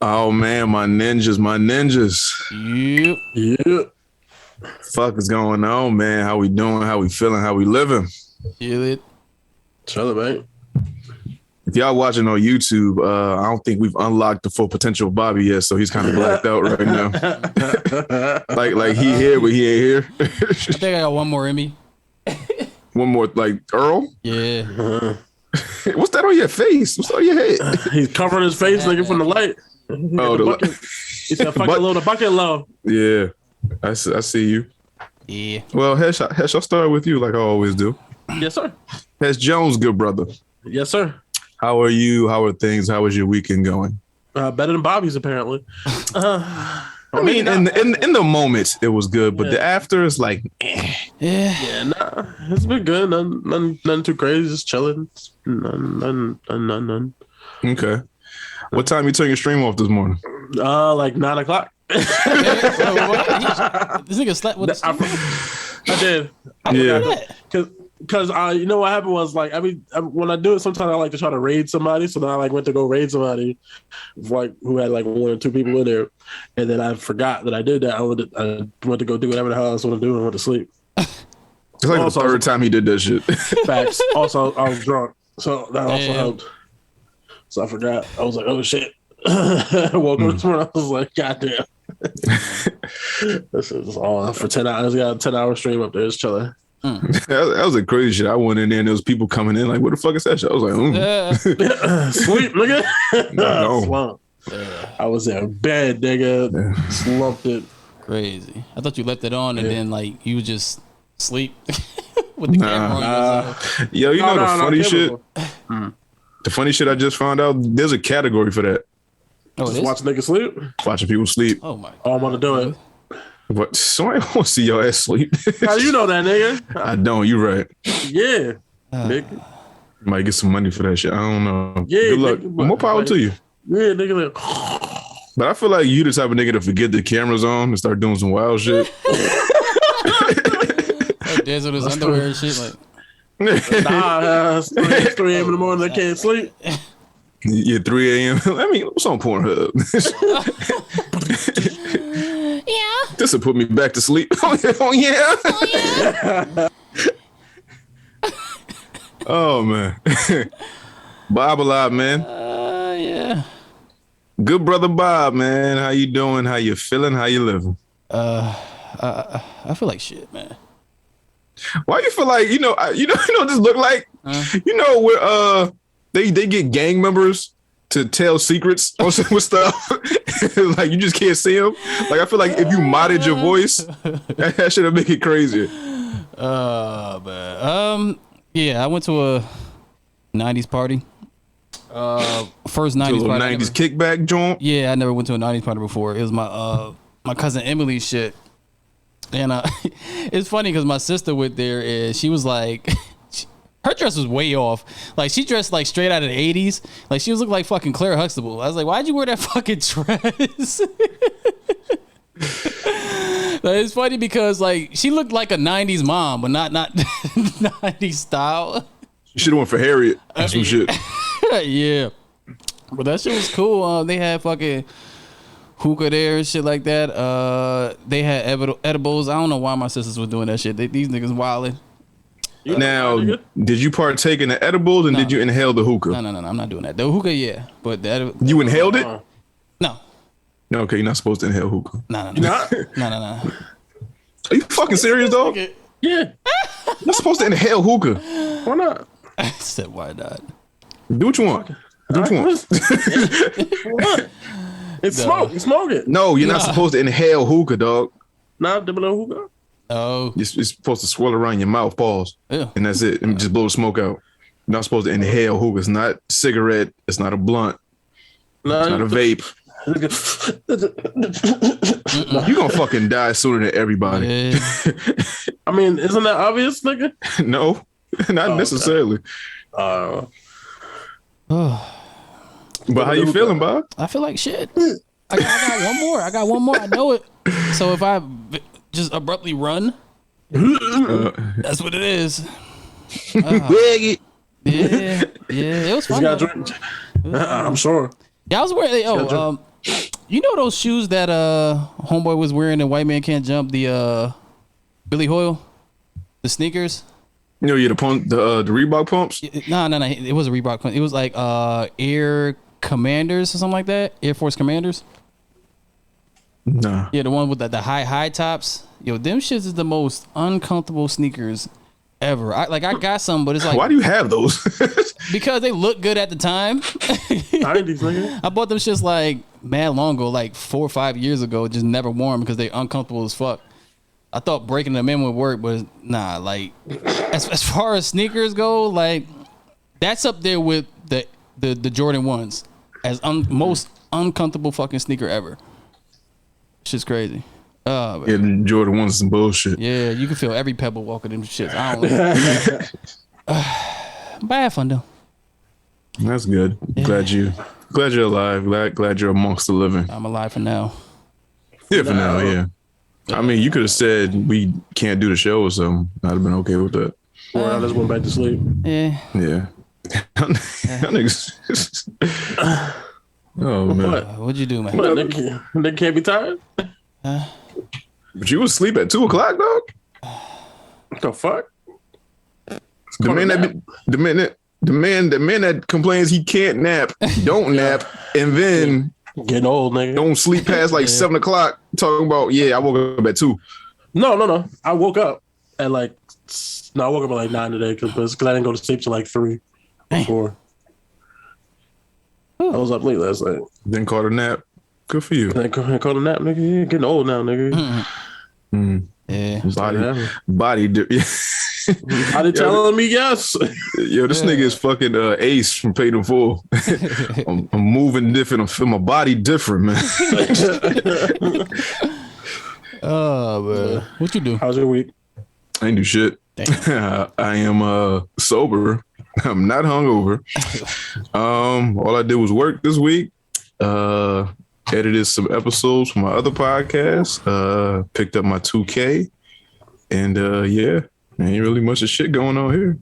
Oh man, my ninjas. Yep. Fuck is going on, man? How we doing? How we feeling? How we living? Feel it. Chill it, man. If y'all watching on YouTube, I don't think we've unlocked the full potential of Bobby yet, so he's kind of blacked out right now. like he here, but he ain't here. I think I got one more in me. One more, like Earl. Yeah. What's that on your face? What's on your head? He's covering his face, looking from the light. Oh, the bucket. He said, "Fuck it low, the bucket low." Yeah, I see you. Yeah. Well, Hesh, I'll start with you like I always do. Yes, sir. Hesh Jones, good brother. Yes, sir. How are you? How are things? How is your weekend going? Better than Bobby's, apparently. I mean, in the moment it was good, but the after is like, yeah, nah, it's been good. Nothing too crazy. Just chilling. None. Okay. What time you turn your stream off this morning? Like 9 o'clock. This nigga slept with us. I did. Yeah. Because you know what happened was like when I do it, sometimes I like to try to raid somebody. So then I like went to go raid somebody, like who had like 1 or 2 people in there, and then I forgot that I did that. I went to go do whatever the hell I was going to do and went to sleep. It's like also, the third time he did that shit. Facts. Also, I was drunk, so that also helped. So I forgot. I was like, oh shit. I woke up this morning. I was like, God damn. This is all for 10 hours. I got a 10-hour stream up there. It's chilling. That was a crazy shit. I went in there and there was people coming in like, what the fuck is that shit? I was like, sleep, nigga. No. I was in bed, nigga. Slumped it. Crazy. I thought you left it on and then like you would just sleep with the camera on. Yo, you know the funny shit? The funny shit I just found out, there's a category for that. Just watch niggas sleep? Watching people sleep. Oh my God. Oh, I'm gonna do it. What? Somebody want to see your ass sleep. How you know that, nigga? I don't. You right. Yeah. Nigga. Might get some money for that shit. I don't know. Yeah. Good luck. Nigga, More power to you. Yeah, nigga. But I feel like you the type of nigga to forget the camera's on and start doing some wild shit. Like dance with his underwear and shit. Like, it's 3 a.m. in the morning. I can't sleep. Yeah, 3 a.m. I mean, what's on Pornhub? yeah. This will put me back to sleep. Oh yeah. Oh man. Bob alive, man. Yeah. Good brother Bob, man. How you doing? How you feeling? How you living? I feel like shit, man. Why you feel like you know what this look like? You know where they get gang members to tell secrets or with stuff. Like you just can't see them. Like I feel like if you modded your voice, that should have make it crazier. Man. Yeah, I went to a 90s party. First 90s party. 90s kickback joint. Yeah, I never went to a 90s party before. It was my cousin Emily's shit. And it's funny because my sister went there and she was like, her dress was way off. Like she dressed like straight out of the 80s. Like she was looking like fucking Claire Huxtable. I was like, why'd you wear that fucking dress? Like, it's funny because like she looked like a 90s mom, but not 90s style. You should have went for Harriet. Some shit. Yeah. But that shit was cool. They had fucking hookah there and shit like that. They had edibles. I don't know why my sisters were doing that shit. These niggas wilding. Now, did you partake in the edibles and did you inhale the hookah? No. I'm not doing that. The hookah, yeah. But the you inhaled it? No. No, okay, you're not supposed to inhale hookah. No. Are you fucking serious, dog? Yeah. You're not supposed to inhale hookah. Why not? I said, why not? Do what you want. Do what you want. What? It's smoke. You smoke it. No, you're not supposed to inhale hookah, dog. Not the hookah. Oh. You're supposed to swirl around your mouth, pause. Yeah. And that's it. And just blow the smoke out. You're not supposed to inhale hookah. It's not a cigarette. It's not a blunt. No, it's not a vape. You're gonna fucking die sooner than everybody. Yeah. I mean, isn't that obvious, nigga? No, not necessarily. Okay. But how you feeling, Bob? I feel like shit. I got one more. I know it. So if I just abruptly run, that's what it is. Yeah. It was fun. I'm sure. Yeah, I was wearing. You know those shoes that homeboy was wearing and White Man Can't Jump, the Billy Hoyle, the sneakers. You know, the Reebok pumps. No, it was a Reebok pump. It was like Air Commanders or something like that. Air Force Commanders. Nah. Yeah, the one with the high tops. Yo, them shits is the most uncomfortable sneakers ever. I got some, but it's like, why do you have those? Because they look good at the time. 90s, nigga. I bought them shits like mad long ago, like 4 or 5 years ago. Just never wore them because they uncomfortable as fuck. I thought breaking them in would work, but nah. Like as far as sneakers go, like that's up there with the Jordan 1s as most uncomfortable fucking sneaker ever. Shit's crazy. Yeah, the Jordan 1's some bullshit. Yeah, you can feel every pebble walking them shits. I don't know. But I had fun though. That's good. Yeah. Glad you're alive. Glad you're amongst the living. I'm alive for now. Yeah, for now, yeah. I mean, you could have said we can't do the show or something. I'd have been okay with that. Or I just went back to sleep. Yeah. Yeah. Oh man. What'd you do, man? What, nigga can't be tired? But you was asleep at 2:00, dog? What the fuck? The man that complains he can't nap, don't nap, and then getting old, nigga. Don't sleep past like 7:00. Talking about I woke up at 2. No. I woke up at like 9 today because I didn't go to sleep till like 3, 4. I was up late last night. Then caught a nap. Good for you. Then caught a nap, nigga. You're getting old now, nigga. Yeah. Body. Body telling me yes. Yo, this nigga is fucking Ace from Paid in Full. I'm moving different. I feel my body different, man. Oh, man. What you do? How's your week? I ain't do shit. I am sober. I'm not hungover. All I did was work this week. Edited some episodes for my other podcast. Picked up my 2K. And ain't really much of shit going on here.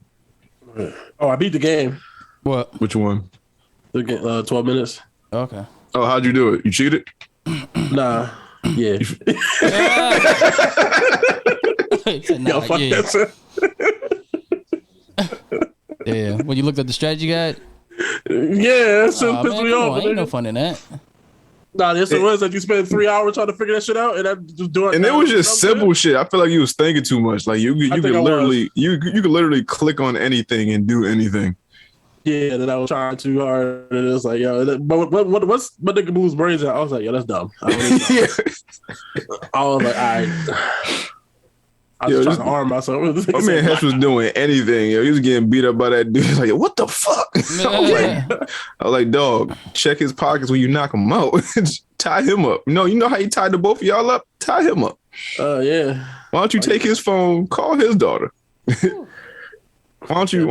Oh, I beat the game. What? Which one? The game, 12 minutes. Okay. Oh, how'd you do it? You cheated? Nah. Yeah. Yo, fuck that. Yeah. When you looked at the strategy guide? Yeah, that shit pissed me off. Ain't no fun in that. Nah, yes, it was that you spent 3 hours trying to figure that shit out, and I just do it. And it was just simple shit. I feel like you was thinking too much. Like you could literally click on anything and do anything. Yeah, and then I was trying too hard, and it was like, yo, but what's nigga moves brains out? I was like, yo, that's dumb. I was like, all right. I was trying to arm myself. My man Hesh was doing anything. Yo, he was getting beat up by that dude. He's like, what the fuck? I was like, dog, check his pockets when you knock him out. Tie him up. You know how you tied the both of y'all up? Tie him up. Yeah. Why don't you take his phone, call his daughter? Why don't you?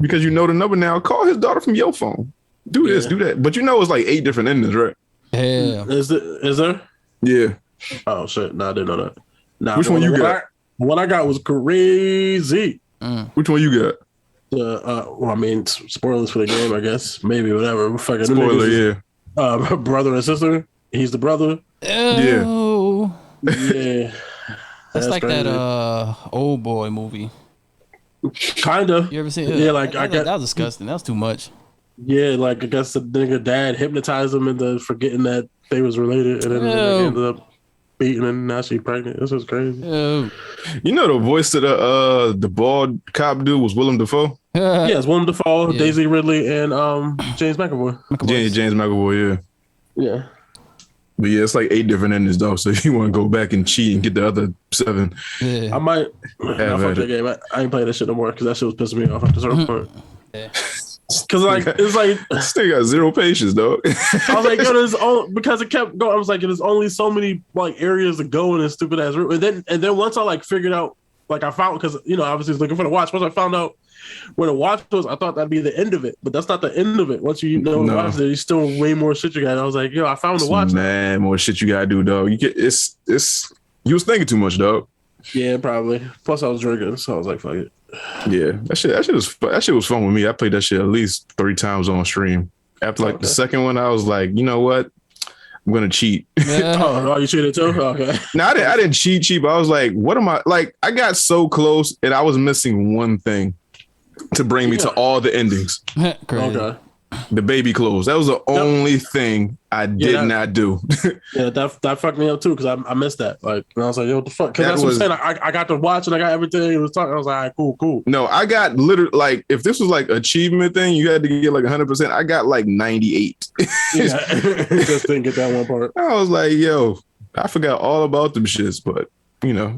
Because you know the number now, call his daughter from your phone. Do this, do that. But it's like 8 different endings, right? Yeah. Is there? Yeah. Oh, shit. No, I didn't know that. Nah, which one you got? What I got was crazy. Which one you got? Well, I mean, spoilers for the game, I guess. Maybe, whatever. Fucking spoiler, yeah. Brother and sister. He's the brother. Oh. Yeah. That's like crazy. That old boy movie. Kinda. You ever seen it? Yeah, that was disgusting. That was too much. Yeah, like I guess the nigga dad hypnotized him into forgetting that they was related, and then they ended up beating, and now she's pregnant. This is crazy. You know the voice of the bald cop dude was Willem Dafoe. Yeah, it's Willem Dafoe, Daisy Ridley, and James McAvoy. James McAvoy, yeah. But yeah, it's like 8 different endings though. So if you want to go back and cheat and get the other 7, I might. Fuck that game. I ain't playing that shit no more because that shit was pissing me off at a certain point. Because it's like this thing got 0 patience, dog. I was like, yo, because it kept going. I was like, there's only so many like areas to go in this stupid ass room. And then once I like figured out, like I found, because obviously I was looking for the watch. Once I found out where the watch was, I thought that'd be the end of it, but that's not the end of it. Once the watch, there's still way more shit you got. I was like, yo, I found the watch. Man, more shit you gotta do, dog. You was thinking too much, dog. Yeah, probably. Plus I was drinking, so I was like, fuck it. Yeah, that shit was fun with me. I played that shit at least 3 times on stream. After the second one, I was like, you know what? I'm gonna cheat. Oh, you cheated too? Okay. No, I didn't cheat, but I was like, what am I like? I got so close and I was missing one thing to bring me to all the endings. Okay. The baby clothes. That was the only thing I did not do. Yeah, that fucked me up too because I missed that. Like, and I was like, yo, what the fuck? Because that's what I'm saying. I got to watch and I got everything. It was talking. I was like, all right, cool. No, I got literally like if this was like achievement thing, you had to get like 100%. I got like 98. Just didn't get that one part. I was like, yo, I forgot all about them shits, but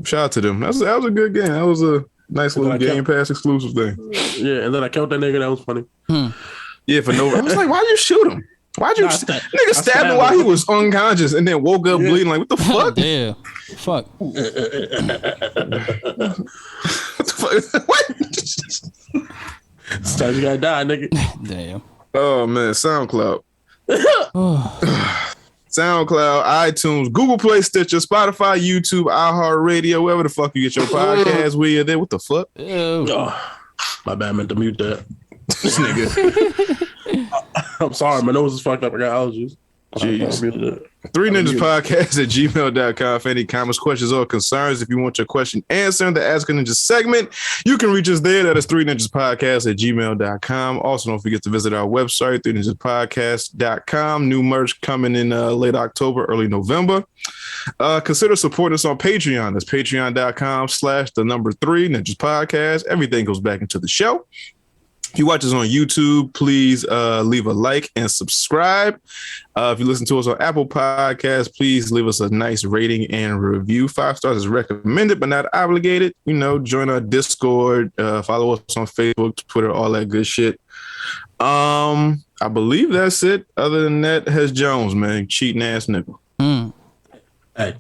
shout out to them. That was a good game. That was a nice little Game Pass exclusive thing. Yeah, and then I killed that nigga. That was funny. Yeah, for no. I was like, why'd you shoot him? Why'd you nigga stab him while he was unconscious and then woke up bleeding? Like, what the fuck? Yeah, fuck. What the fuck? What? Sometimes you gotta die, nigga. Damn. Oh man, SoundCloud. SoundCloud, iTunes, Google Play, Stitcher, Spotify, YouTube, iHeartRadio, wherever the fuck you get your podcast. Where you're there. What the fuck? My bad, I meant to mute that. This nigga. I'm sorry, my nose is fucked up. I got allergies. Jeez. 3 Ninjas Podcast at gmail.com for any comments, questions, or concerns. If you want your question answered in the Ask a Ninja segment, you can reach us there. That is 3 Ninjas Podcast at gmail.com. Also, don't forget to visit our website, 3ninjaspodcast.com. New merch coming in late October, early November. Consider supporting us on Patreon. That's patreon.com/3 Ninjas Podcast. Everything goes back into the show. If you watch us on YouTube, please leave a like and subscribe. If you listen to us on Apple Podcasts, please leave us a nice rating and review. 5 stars is recommended, but not obligated. Join our Discord, follow us on Facebook, Twitter, all that good shit. I believe that's it. Other than that, Hez Jones, man, cheating ass nigga. Hey.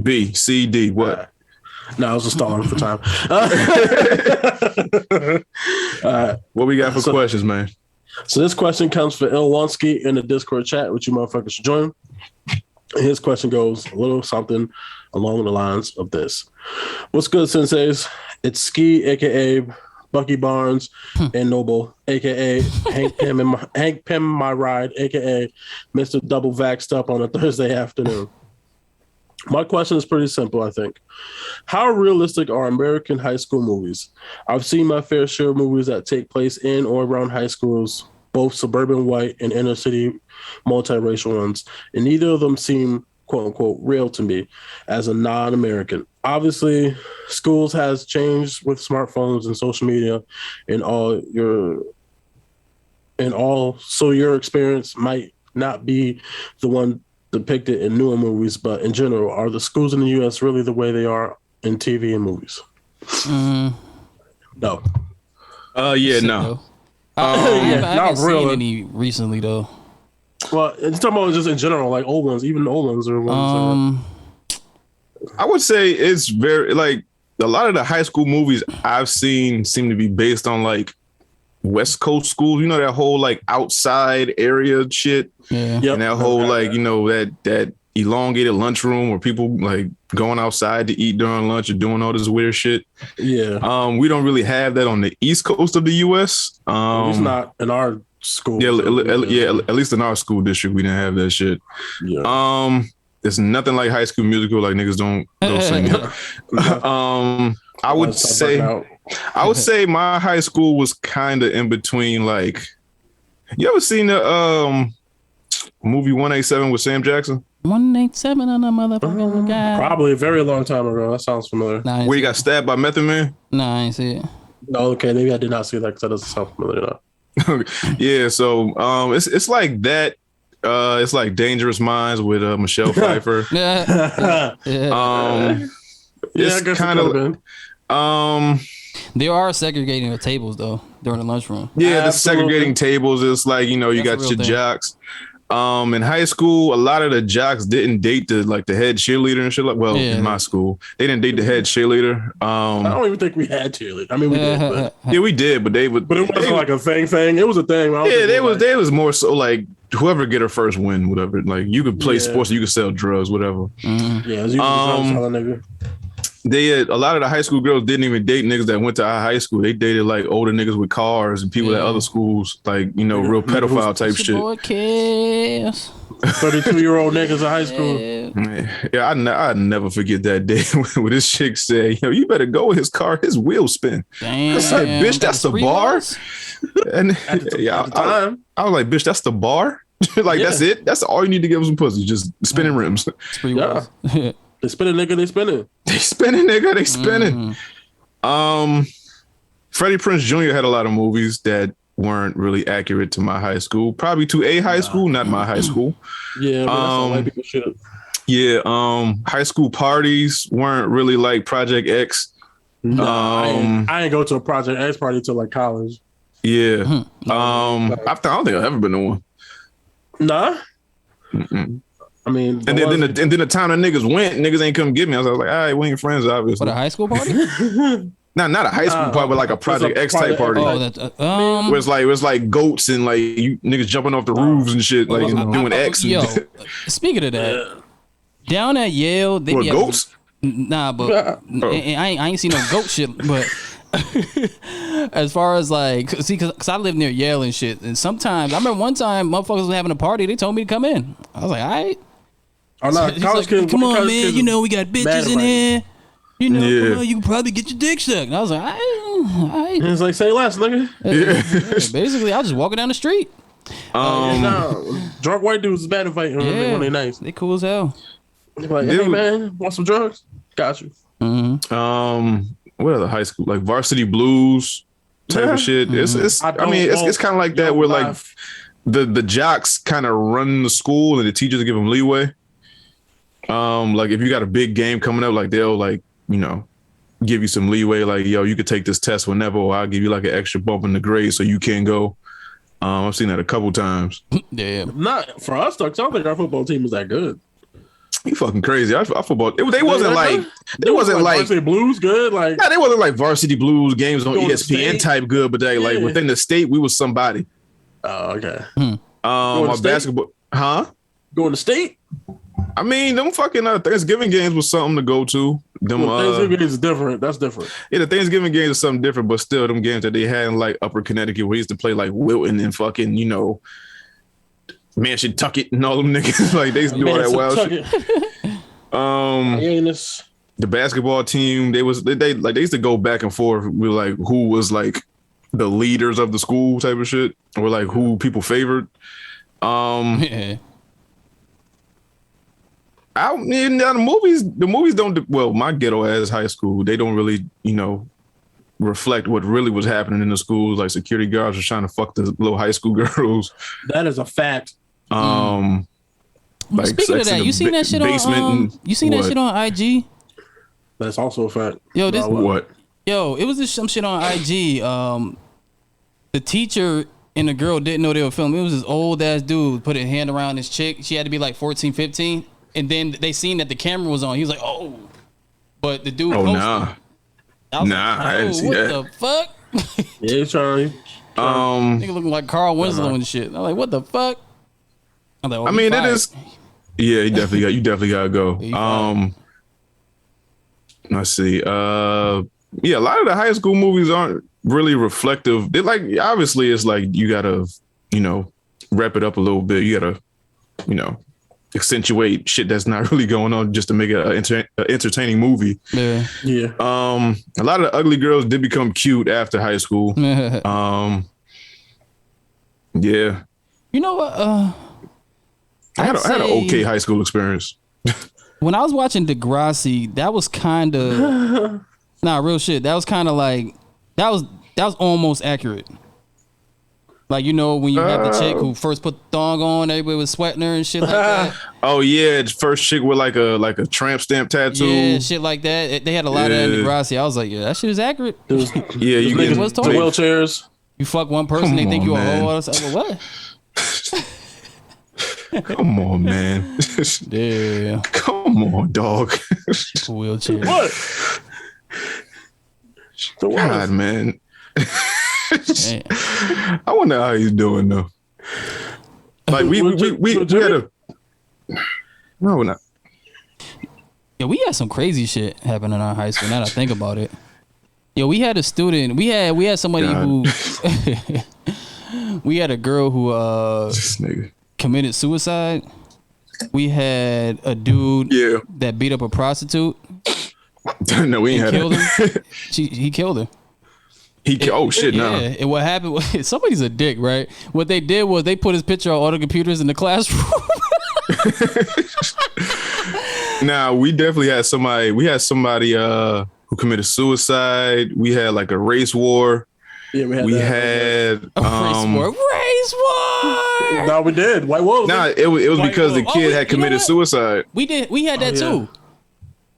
B, C, D, what? No, I was just stalling for time. What we got for questions, man? So this question comes for Ilwansky in the Discord chat, which you motherfuckers should join. His question goes a little something along the lines of this. What's good, senseis? It's Ski, a.k.a. Bucky Barnes, and Noble, a.k.a. Hank Pym, my ride, a.k.a. Mr. Double Vaxxed Up on a Thursday afternoon. My question is pretty simple, I think. How realistic are American high school movies? I've seen my fair share of movies that take place in or around high schools, both suburban white and inner city multiracial ones, and neither of them seem quote unquote real to me as a non-American. Obviously, schools has changed with smartphones and social media and so your experience might not be the one depicted in newer movies, but in general, are the schools in the U.S. really the way they are in TV and movies? No. Yeah, no. I haven't seen any recently though. Well, it's talking about just in general, like old ones, even the old ones are ones. I would say it's very like a lot of the high school movies I've seen seem to be based on like West Coast schools, that whole like outside area shit. Yeah. Yep. And that whole like, that elongated lunchroom where people like going outside to eat during lunch or doing all this weird shit. Yeah. We don't really have that on the East Coast of the US. It's not in our school. Yeah, at least in our school district, we didn't have that shit. Yeah. It's nothing like High School Musical, like niggas don't go sing it. I would say my high school was kind of in between. Like, you ever seen the movie 187 with Sam Jackson? 187 on a motherfucking guy. Probably a very long time ago. That sounds familiar. Nah, where he got stabbed by Method Man? Nah, I ain't see it. No, okay, maybe I did not see that because that doesn't sound familiar. Yeah, so it's like that. It's like Dangerous Minds with Michelle Pfeiffer. Yeah. It's kind of. They are segregating the tables though during the lunchroom. Yeah, the segregating tables. It's like you got your jocks. In high school, a lot of the jocks didn't date the head cheerleader and shit. In my school, they didn't date the head cheerleader. I don't even think we had cheerleaders. I mean, we did. But. Yeah, we did, but they would. But it wasn't like a thing. It was a thing. Yeah, they was more so like whoever get her first win, whatever. Like you could play sports, you could sell drugs, whatever. Yeah, as usual, nigga. they had, a lot of the high school girls didn't even date niggas that went to our high school. They dated like older niggas with cars and people at other schools, like, you know, real pedophile type shit. Boy, kiss. 32-year-old niggas in high school. Yeah, I'd never forget that day when this chick said, "Yo, you better go with his car. His wheels spin." Damn. I said, "Bitch, that's the bar." And I was like, "Bitch, that's the bar." Like that's it. That's all you need to give them some pussy. Just spinning rims. Yeah. They spinning, nigga. They spinning. They spinning, nigga. They spinning. Freddie Prinze Jr. had a lot of movies that weren't really accurate to my high school. Probably to a high school, not my high school. Yeah, but that's all white people shit. Yeah, high school parties weren't really like Project X. No, I ain't go to a Project X party till like college. Yeah. I don't think I've ever been to one. Nah. I mean, and then the time the niggas went, niggas ain't come get me. I was like, all right, we ain't friends, obviously. What, a high school party? Not a high school party, but like a Project X type party. Oh, that's where it's like goats and like you niggas jumping off the roofs and shit, like doing X. Yo, speaking of that, down at Yale, they what, goats? Nah, but I ain't seen no goat shit, but. As far as like, see, cause I live near Yale and shit, and sometimes I remember one time motherfuckers was having a party, they told me to come in. I was like, all right. Oh no, college kids, come on, man. You know we got bitches in here. You know, come on, you can probably get your dick sucked. And I was like, all right. It's like, say less, nigga. Yeah, basically, I was just walking down the street. Drunk white dudes is bad at fighting when they nice. They cool as hell. They're like, hey man, want some drugs? Got you. What other high school, like Varsity Blues type of shit? It's kind of like that where like the jocks kind of run the school and the teachers give them leeway. Like if you got a big game coming up, like they'll like, you know, give you some leeway, like, yo, you could take this test whenever, or I'll give you like an extra bump in the grade so you can go. I've seen that a couple times. Yeah, not for us though. I don't think our football team is that good. You fucking crazy. Our football, they wasn't like Varsity Blues good. Like, nah, they wasn't like Varsity Blues games on ESPN type good, but they like within the state, we was somebody. Oh, okay. My basketball, Going to state? I mean, them fucking Thanksgiving games was something to go to. Them Thanksgiving is different. That's different. Yeah, the Thanksgiving games is something different, but still, them games that they had in like Upper Connecticut, we used to play like Wilton and fucking, you know, Mansion Tucket and all them niggas. Like they used to do all that wild shit. The basketball team, they used to go back and forth with like who was like the leaders of the school type of shit, or like who people favored. The movies don't. Well, my ghetto ass high school, they don't really, you know, reflect what really was happening in the schools. Like security guards were trying to fuck the little high school girls. That is a fact. Like speaking of that, you seen that shit on you seen that shit on IG? That's also a fact. Yo, this what? Yo, it was just some shit on IG. The teacher and the girl didn't know they were filming. It was this old ass dude put his hand around his chick. She had to be like 14, 15. And then they seen that the camera was on. He was like, oh. But the dude posted. Nah. I didn't see that. What the fuck? Yeah, he's trying. Nigga looking like Carl Winslow and shit. I'm like, what the fuck? I'm like, I mean, it is. Yeah, you definitely gotta go. Let's see. Yeah, a lot of the high school movies aren't really reflective. They're like, obviously, it's like you gotta, you know, wrap it up a little bit. You gotta, you know, accentuate shit that's not really going on just to make it an entertaining movie. Yeah. A lot of the ugly girls did become cute after high school. Yeah. You know what? I had an okay high school experience. When I was watching Degrassi, that was kind of real shit. That was kind of like that was almost accurate. Like, you know, when you have the chick who first put the thong on, everybody was sweating her and shit like that. Oh yeah, the first chick with like a tramp stamp tattoo. Yeah, shit like that. They had a lot of that in Degrassi. I was like, yeah, that shit is accurate. You get wheelchairs. You fuck one person, they think you a hoe. I was like, well, what? Come on, man. Yeah. Come on, dog. Wheelchair. What? God, man. I wonder how he's doing though. Like we had a. No, we're not. Yeah, we had some crazy shit happen in our high school. Now that I think about it. Yo, we had a student. We had somebody who. We had a girl who committed suicide. We had a dude that beat up a prostitute. No, we ain't had killed him. He killed her. Oh shit! No. Yeah, and what happened was somebody's a dick, right? What they did was they put his picture on all the computers in the classroom. Now we definitely had somebody. We had somebody who committed suicide. We had like a race war. Yeah, we had a race war. Race war. No, we did. White wolves. Nah, it was because the kid had committed suicide. We did. We had that too.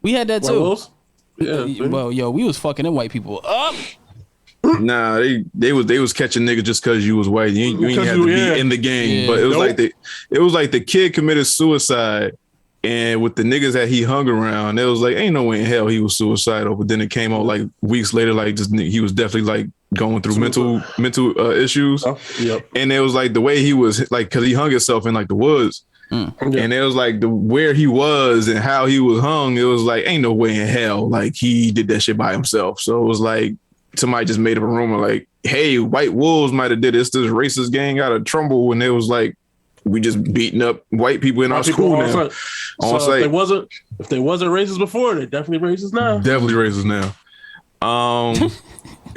We had that White too. wolves? Yeah. Well, yo, we was fucking them white people up. Nah, they was catching niggas just because you was white. You ain't had to be in the game. But it was like the kid committed suicide, and with the niggas that he hung around, it was like ain't no way in hell he was suicidal. But then it came out like weeks later, like just he was definitely like going through mental issues. Yep. And it was like the way he was like because he hung himself in like the woods. And it was like where he was and how he was hung. It was like ain't no way in hell like he did that shit by himself. So it was like. Somebody just made up a rumor like, hey, white wolves might have did this racist gang out of Trumbull, and it was like we just beating up white people in our school now. So if they wasn't racist before, they definitely racist now. Definitely racist now.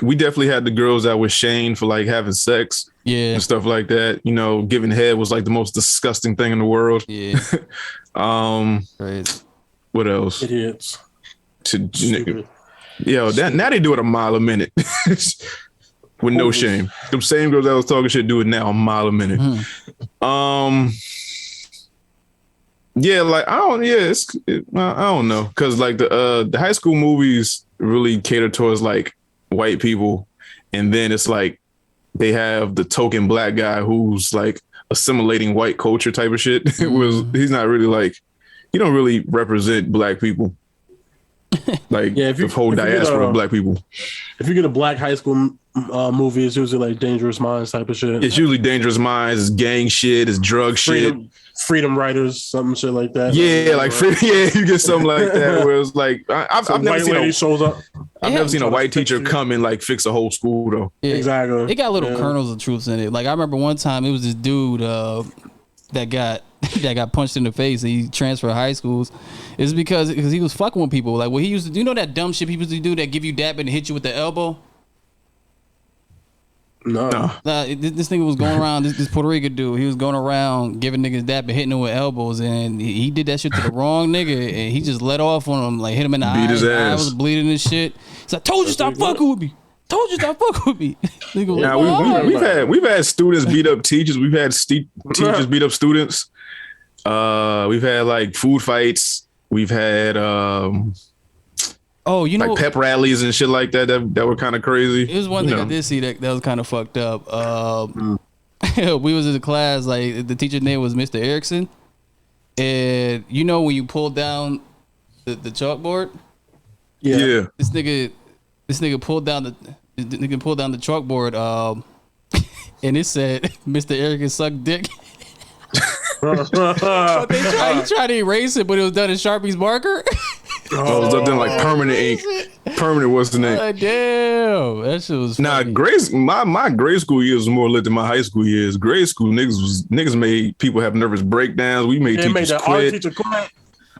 We definitely had the girls that were shamed for like having sex and stuff like that. You know, giving head was like the most disgusting thing in the world. Yeah. What else? Idiots. Yo, now they do it a mile a minute with no shame. Them same girls that was talking shit do it now a mile a minute. Yeah, like I don't know, because like the high school movies really cater towards like white people, and then it's like they have the token black guy who's like assimilating white culture type of shit. He's not really like he don't really represent black people. Like the whole diaspora of black people. If you get a black high school movie, it's usually like Dangerous Minds type of shit. It's usually Dangerous Minds, it's gang shit, it's drug shit. Freedom Writers, something shit like that. Yeah, like you get something like that where it's like I've never seen a white teacher come and like fix a whole school though. Yeah. Exactly. It got little kernels of truth in it. Like I remember one time it was this dude that got punched in the face and he transferred high schools. It's because he was fucking with people. Like what he used to do, you know that dumb shit people used to do that give you dap and hit you with the elbow? No. This nigga was going around, this Puerto Rican dude, he was going around giving niggas dap and hitting them with elbows, and he did that shit to the wrong nigga, and he just let off on him, like hit him in the eye. His ass. I was bleeding and shit. He's like, told you stop fucking with me. Told you stop fucking with me. We've had students beat up teachers. We've had teachers beat up students. We've had like food fights. We've had like pep rallies and shit like that were kind of crazy. It was one thing I did see that was kind of fucked up. We was in the class, like the teacher's name was Mr. Erickson, and you know when you pull down the chalkboard, this nigga pulled down the chalkboard, and it said Mr. Erickson sucked dick. But he tried to erase it, but it was done in Sharpie's marker. It was done like permanent ink. Permanent was the name. Damn, that shit was funny. My grade school years was more lit than my high school years. Grade school niggas made people have nervous breakdowns. We made teachers quit. Art teacher quit.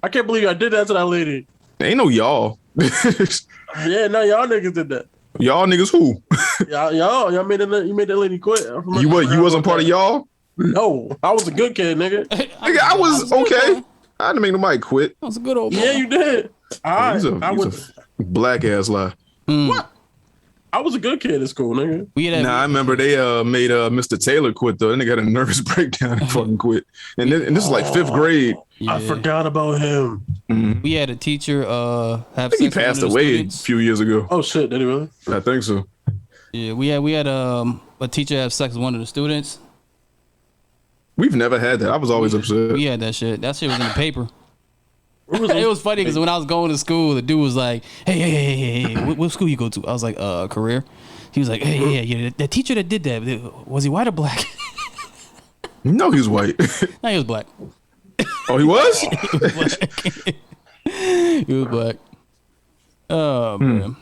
I can't believe I did that to that lady. Ain't no y'all. Yeah, no, y'all niggas did that. Y'all niggas who? y'all made that lady quit. You wasn't part of y'all? No, I was a good kid, nigga. Nigga, I was okay. I didn't make nobody quit. That was a good old boy. Yeah, you did. I was a black ass lie. What? I was a good kid at school, nigga. I remember they made Mr. Taylor quit though. That nigga had a nervous breakdown and fucking quit. And this is like 5th grade. Yeah. I forgot about him. Mm-hmm. We had a teacher I think he passed away a few years ago. Oh shit, did he really? I think so. Yeah, we had a teacher have sex with one of the students. We've never had that. I was always upset. We had that shit. That shit was in the paper. It was funny because when I was going to school, the dude was like, hey, what school you go to? I was like, career. He was like, hey, that teacher that did that, was he white or black? No, he was white. No, he was black. Oh, he was? He was black. He was black. Oh man.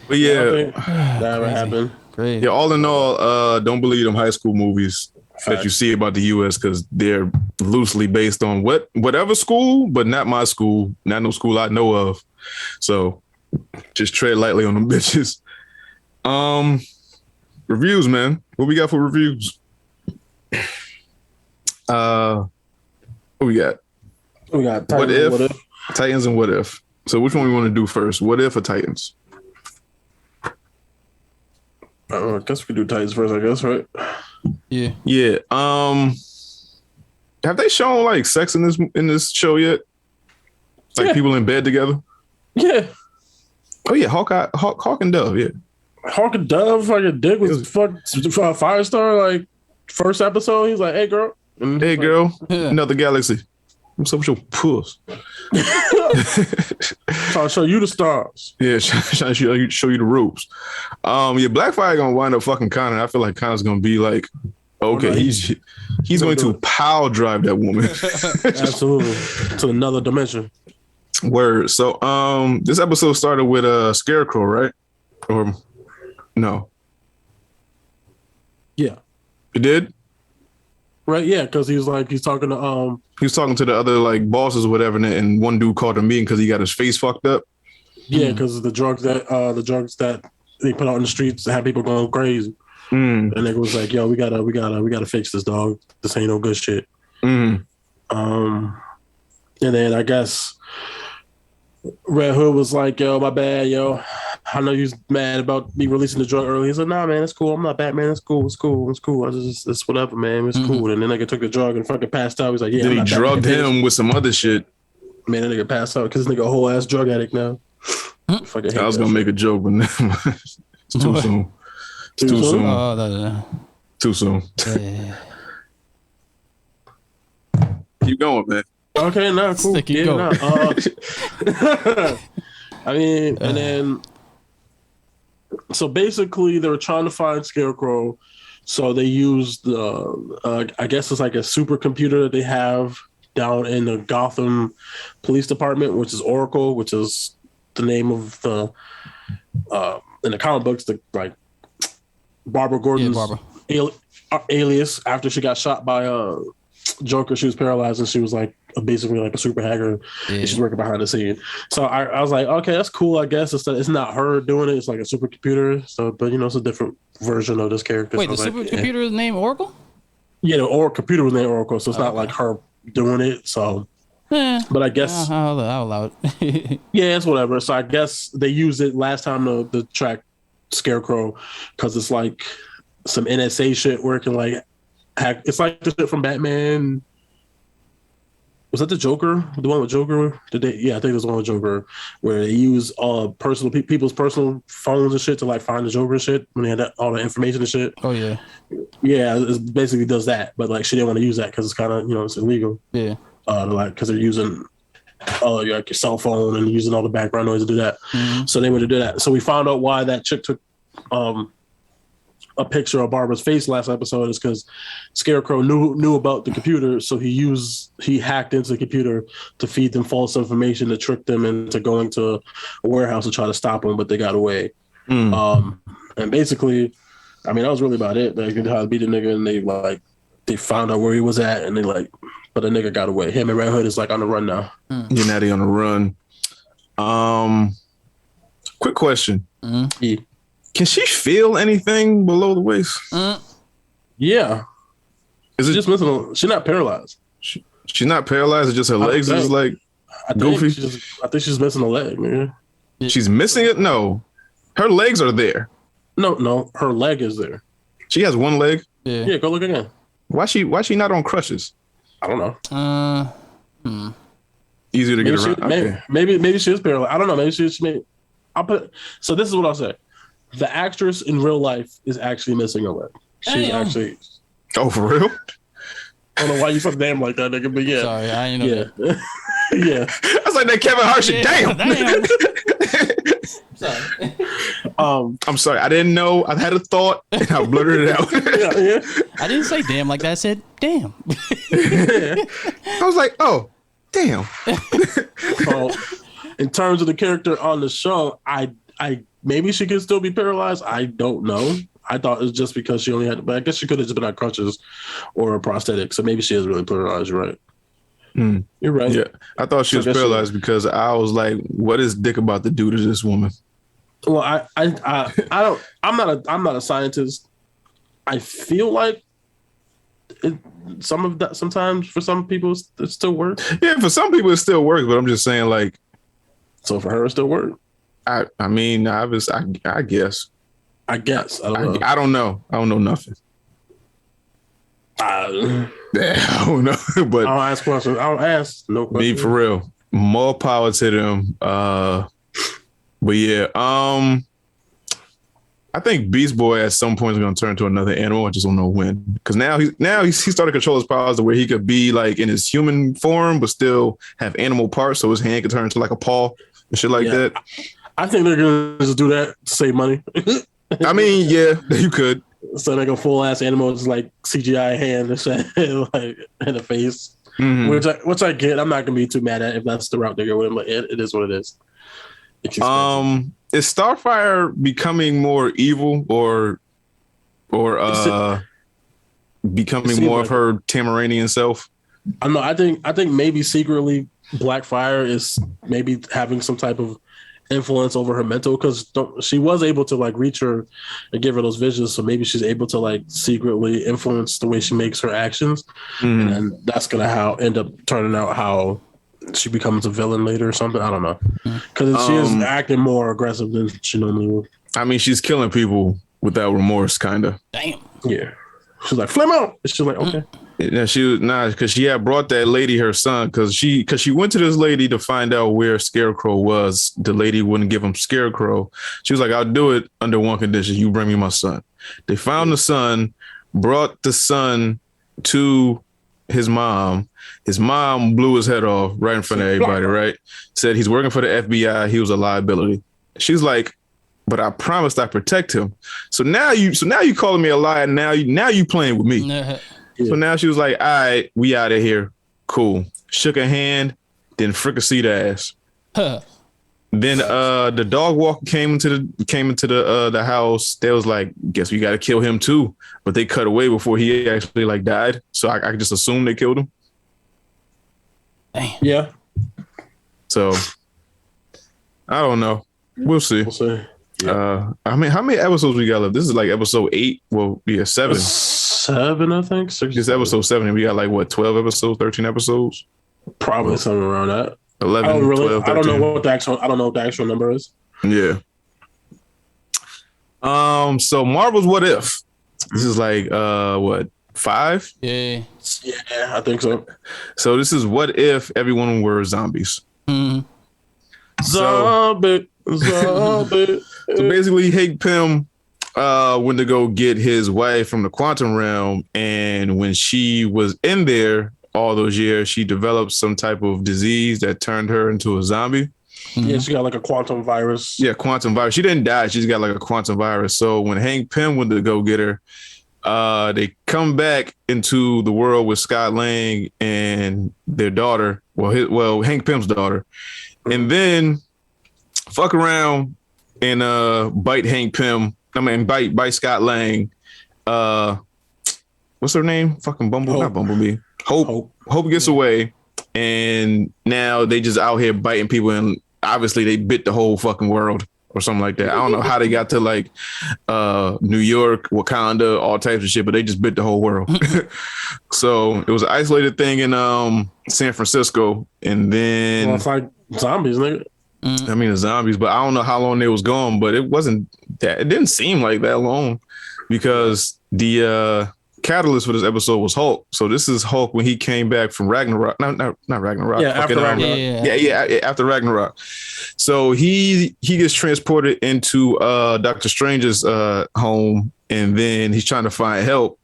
But yeah, that would happen. Great. yeah. All in all, don't believe them high school movies that you see about the U.S. because they're loosely based on whatever school, but not my school, not no school I know of. So just tread lightly on them bitches. Reviews, man. What we got for reviews? What we got? We got Titans, what if? Titans and What If. So which one we want to do first? What If or Titans? I guess we do Titans first, I guess, right? Yeah. Yeah. Have they shown like sex in this show yet? Like people in bed together? Yeah. Oh yeah, Hawk and Dove, yeah. Hawk and Dove, fucking dick was Firestar, like first episode. He's like, "Hey girl, hey girl, another galaxy. What's up with your puss?" Trying to show you the stars. Yeah, trying to show you the ropes. Yeah, Blackfire gonna wind up fucking Connor. I feel like Connor's gonna be like, okay, he's going to power drive that woman. Absolutely, to another dimension. Word. So, this episode started with a Scarecrow, right? Or no? Yeah, it did. Right, yeah, because he's talking to he was talking to the other like bosses or whatever, and one dude called him meeting because he got his face fucked up. Yeah, because the drugs that they put out in the streets have people going crazy. And it was like, yo, we gotta fix this, dog. This ain't no good shit. And then I guess Red Hood was like, yo, my bad, yo. I know you was mad about me releasing the drug early. He said, nah, man, it's cool. I'm not Batman. It's cool. It's whatever, man. It's cool. And then nigga took the drug and fucking passed out. He's like, yeah. Then he drugged him with some other shit. Man, that nigga passed out because this nigga a whole ass drug addict now. I was gonna make a joke, but it's too soon. It's too soon. Oh, no. Too soon. Yeah. Keep going, man. Okay, nah, cool. Keep going. I mean, and then so basically they were trying to find Scarecrow, so they used I guess it's like a supercomputer that they have down in the Gotham Police Department, which is Oracle, which is the name of the in the comic books, the like Barbara Gordon's alias after she got shot by Joker. She was paralyzed and she was like basically like a super hacker. And she's working behind the scene. So I was like, okay, that's cool. I guess it's not her doing it. It's like a supercomputer. So, but it's a different version of this character. Wait, so the supercomputer is named Oracle? Yeah, the computer was named Oracle. So it's not like her doing it. So, but I guess I'll allow it. Yeah, it's whatever. So I guess they used it last time to track Scarecrow because it's like some NSA shit where it can like hack. It's like the shit from Batman. Was that the Joker? The one with Joker? Yeah, I think it was the one with Joker where they use people's personal phones and shit to like find the Joker and shit when they had all the information and shit. Oh yeah. Yeah, it basically does that, but like she didn't want to use that because it's kind of it's illegal. Yeah. Like because they're using like your cell phone and using all the background noise to do that. Mm-hmm. So they went to do that. So we found out why that chick took a picture of Barbara's face last episode is because Scarecrow knew about the computer, so he hacked into the computer to feed them false information to trick them into going to a warehouse to try to stop them, but they got away. And basically, I mean, that was really about it. They could how to beat the nigga, and they found out where he was at, and but the nigga got away. Him and Red Hood is like on the run now. You're natty on the run. Quick question. Yeah. Can she feel anything below the waist? Yeah. Is it just missing? She's not paralyzed. She's not paralyzed. It's just her legs is like goofy. I think she's missing a leg, man. She's missing it? No. Her legs are there. No. Her leg is there. She has one leg? Yeah, go look again. Why she not on crutches? I don't know. Easier to get around. Maybe she is paralyzed. I don't know. Maybe she so this is what I'll say. The actress in real life is actually missing a leg. She's actually. Oh, for real? I don't know why you fuck damn like that, nigga, but yeah. Sorry, I didn't know that. Yeah. That's like that Kevin Hart shit. Damn. I'm sorry. I didn't know. I had a thought and I blurted it out. Yeah. I didn't say damn like that. I said damn. I was like, oh. damn. So, in terms of the character on the show, I maybe she could still be paralyzed. I don't know. I thought it was just because she only had, but I guess she could have just been on crutches or a prosthetic. So maybe she is really paralyzed. You're right. You're right. Yeah, I thought she was paralyzed because I was like, "What is dick about to do to this woman?" Well, I don't. I'm not a scientist. I feel like some of that sometimes for some people it still works. Yeah, for some people it still works, but I'm just saying, like, so for her it still works. I mean, I guess. I don't know. I don't know. I don't know nothing. I don't know, but I'll ask questions. I'll ask no questions. Me for real. More power to them. But yeah, I think Beast Boy at some point is going to turn to another animal. I just don't know when. Because now he started to control his powers to where he could be like in his human form, but still have animal parts. So his hand could turn into like a paw and shit like that. I think they're going to just do that to save money. I mean, yeah, you could. So like a full ass animal is like CGI hand and shit, like in the face, which I get. I'm not gonna be too mad at if that's the route they go with, but it is what it is. Is Starfire becoming more evil or becoming more of her Tamaranian self? I don't know. I think maybe secretly Blackfire is maybe having some type of influence over her mental, because she was able to like reach her and give her those visions, so maybe she's able to like secretly influence the way she makes her actions, and that's gonna end up turning out how she becomes a villain later or something. I don't know, because she is acting more aggressive than she normally would. I mean, she's killing people without remorse, kind of. Damn. Yeah, she's like flame out. She's like okay. Yeah, because she had brought that lady her son, because she went to this lady to find out where Scarecrow was. The lady wouldn't give him Scarecrow. She was like, "I'll do it under one condition: you bring me my son." They found the son, brought the son to his mom. His mom blew his head off right in front of everybody. Right? Said he's working for the FBI. He was a liability. She's like, "But I promised I protect him." So now you calling me a liar. Now you playing with me. Yeah. So now she was like, "All right, we out of here. Cool." Shook her hand, then fricasseed ass. Huh. Then the dog walker came into the house. They was like, "Guess we got to kill him too." But they cut away before he actually like died. So I just assumed they killed him. Damn. Yeah. So I don't know. We'll see. Yeah. I mean, how many episodes we got left? This is like episode 8. Well, yeah, 7. 7, I think. 6. This episode 7, and we got like what, 12 episodes, 13 episodes? Probably something around that. 11, I don't 12, 13. I don't know what the actual number is. Yeah. So Marvel's What If? This is like what, 5? Yeah, I think so. So this is what if everyone were zombies. Zombie. So basically, Hank Pym went to go get his wife from the quantum realm, and when she was in there all those years, she developed some type of disease that turned her into a zombie. Yeah, she got like a quantum virus. Yeah, quantum virus. She didn't die. She's got like a quantum virus. So when Hank Pym went to go get her, they come back into the world with Scott Lang and their daughter. Well, Hank Pym's daughter, and then fuck around and bite Hank Pym. Bite Scott Lang. What's her name? Fucking Bumblebee. Not Bumblebee. Hope gets away, and now they just out here biting people, and obviously they bit the whole fucking world or something like that. I don't know how they got to like New York, Wakanda, all types of shit, but they just bit the whole world. So it was an isolated thing in San Francisco, and then it's like zombies, nigga. I mean the zombies, but I don't know how long they was gone, but it didn't seem like that long, because the catalyst for this episode was Hulk. So this is Hulk when he came back from Ragnarok. Not Ragnarok. Yeah, after Ragnarok. Yeah, after Ragnarok. So he gets transported into Doctor Strange's home, and then he's trying to find help.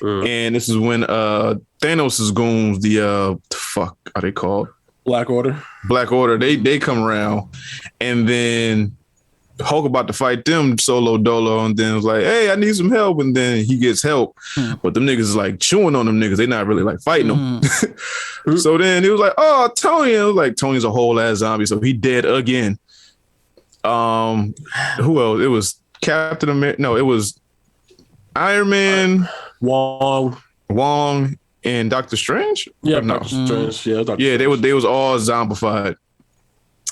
And this is when Thanos' goons, the fuck are they called? Black Order. They come around, and then Hulk about to fight them solo dolo, and then was like, "Hey, I need some help," and then he gets help, but them niggas is like chewing on them niggas. They not really like fighting them. So then he was like, "Oh, Tony," and it was like Tony's a whole ass zombie, so he dead again. Who else? It was Captain America. No, it was Iron Man, Wong, and Doctor Strange. Yeah, no, Doctor Strange. Yeah, yeah, they was all zombified.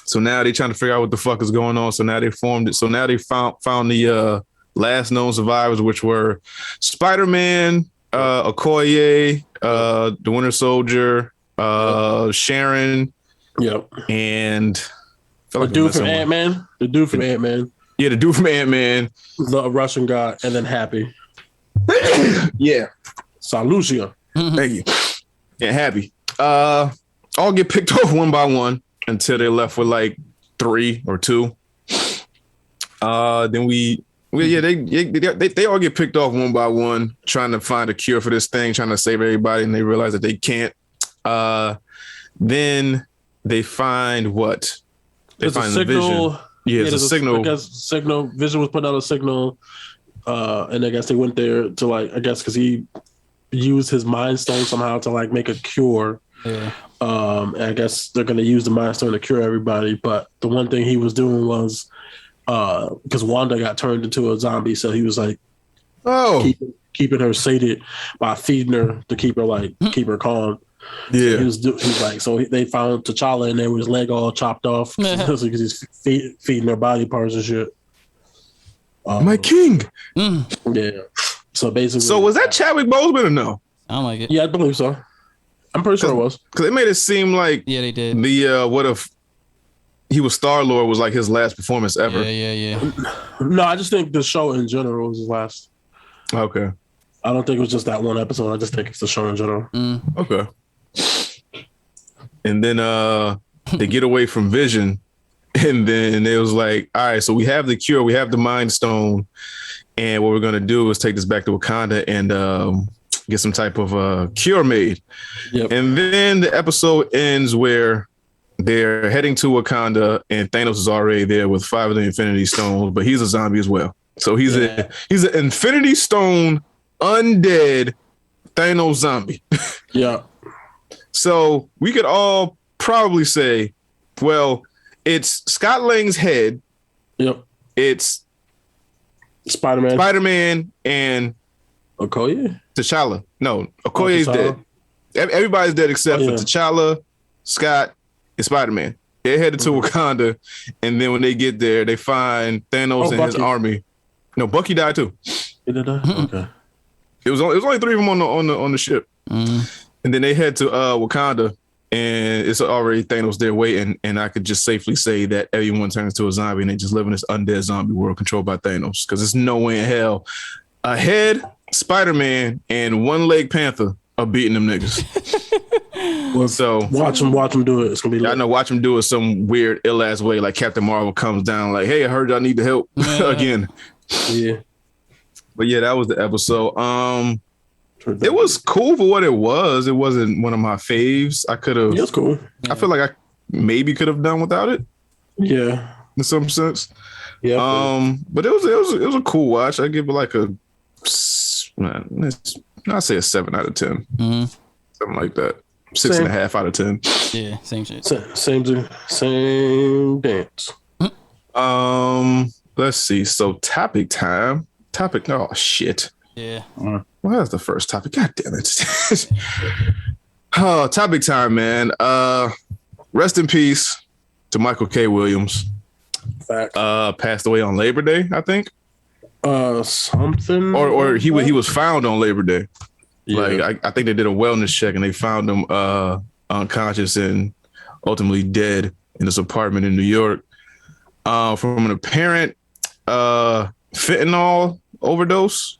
So now they trying to figure out what the fuck is going on. So now they formed it. So now they found the last known survivors, which were Spider-Man, Okoye, the Winter Soldier, Sharon. Yep. And the dude from Ant-Man. The dude from Ant-Man. Yeah, the dude from Ant-Man. The Russian guy, and then Happy. Yeah. Salusia. Thank you. Yeah, Happy. All get picked off one by one until they're left with like 3 or 2. Then they all get picked off one by one, trying to find a cure for this thing, trying to save everybody, and they realize that they can't. Then they find what? They find the Vision. Yeah, it's a signal. I guess signal. Vision was putting out a signal, and I guess they went there to because he used his Mind Stone somehow to make a cure. Yeah. And I guess they're gonna use the Mind Stone to cure everybody. But the one thing he was doing was, because Wanda got turned into a zombie, so he was keeping her sated by feeding her to keep her keep her calm. Yeah, so they found T'Challa and there with his leg all chopped off because he's feeding her body parts and shit. My king. Yeah. So basically, so was that Chadwick Boseman or no? I don't like it. Yeah, I believe so. I'm pretty sure it was, because it made it seem like they did. The what if he was Star-Lord was like his last performance ever? Yeah. No, I just think the show in general was his last. Okay. I don't think it was just that one episode. I just think it's the show in general. Okay. And then they get away from Vision, and then it was like, all right, so we have the cure, we have the Mind Stone, and what we're gonna do is take this back to Wakanda and get some type of cure made. Yep. And then the episode ends where they're heading to Wakanda, and Thanos is already there with 5 of the Infinity Stones, but he's a zombie as well. So he's an Infinity Stone undead Thanos zombie. Yeah. So we could all probably say, well, it's Scott Lang's head. Yep. It's Spider-Man and Okoye? T'Challa. No, Okoye's dead. Everybody's dead except for T'Challa, Scott, and Spider-Man. They're headed to Wakanda, and then when they get there, they find Thanos and his army. No, Bucky died too. He did die? Okay. It was only 3 of them on the ship. And then they head to Wakanda, and it's already Thanos there waiting. And I could just safely say that everyone turns to a zombie, and they just live in this undead zombie world controlled by Thanos. Because there's no way in hell a head Spider-Man and one-leg Panther are beating them niggas. Well, so watch them do it. It's gonna be. I know. Watch them do it some weird ill ass way, like Captain Marvel comes down, like, "Hey, I heard y'all need the help again." Yeah. But yeah, that was the episode. It was cool for what it was. It wasn't one of my faves. I could have. Yeah, it's cool. I feel like I maybe could have done without it. Yeah, in some sense. Yeah. But it was a cool watch. I give it like a. I'd say a 7 out of 10. Something like that. 6.5 out of 10. Yeah, same shit. Same dance. Let's see. So topic time. Oh shit. Yeah. Well, that's the first topic. God damn it. Oh, topic time, man. Rest in peace to Micheal K. Williams. Fact. Passed away on Labor Day, I think. Something. Or he was found on Labor Day. Yeah. Like I think they did a wellness check and they found him unconscious and ultimately dead in his apartment in New York from an apparent fentanyl overdose,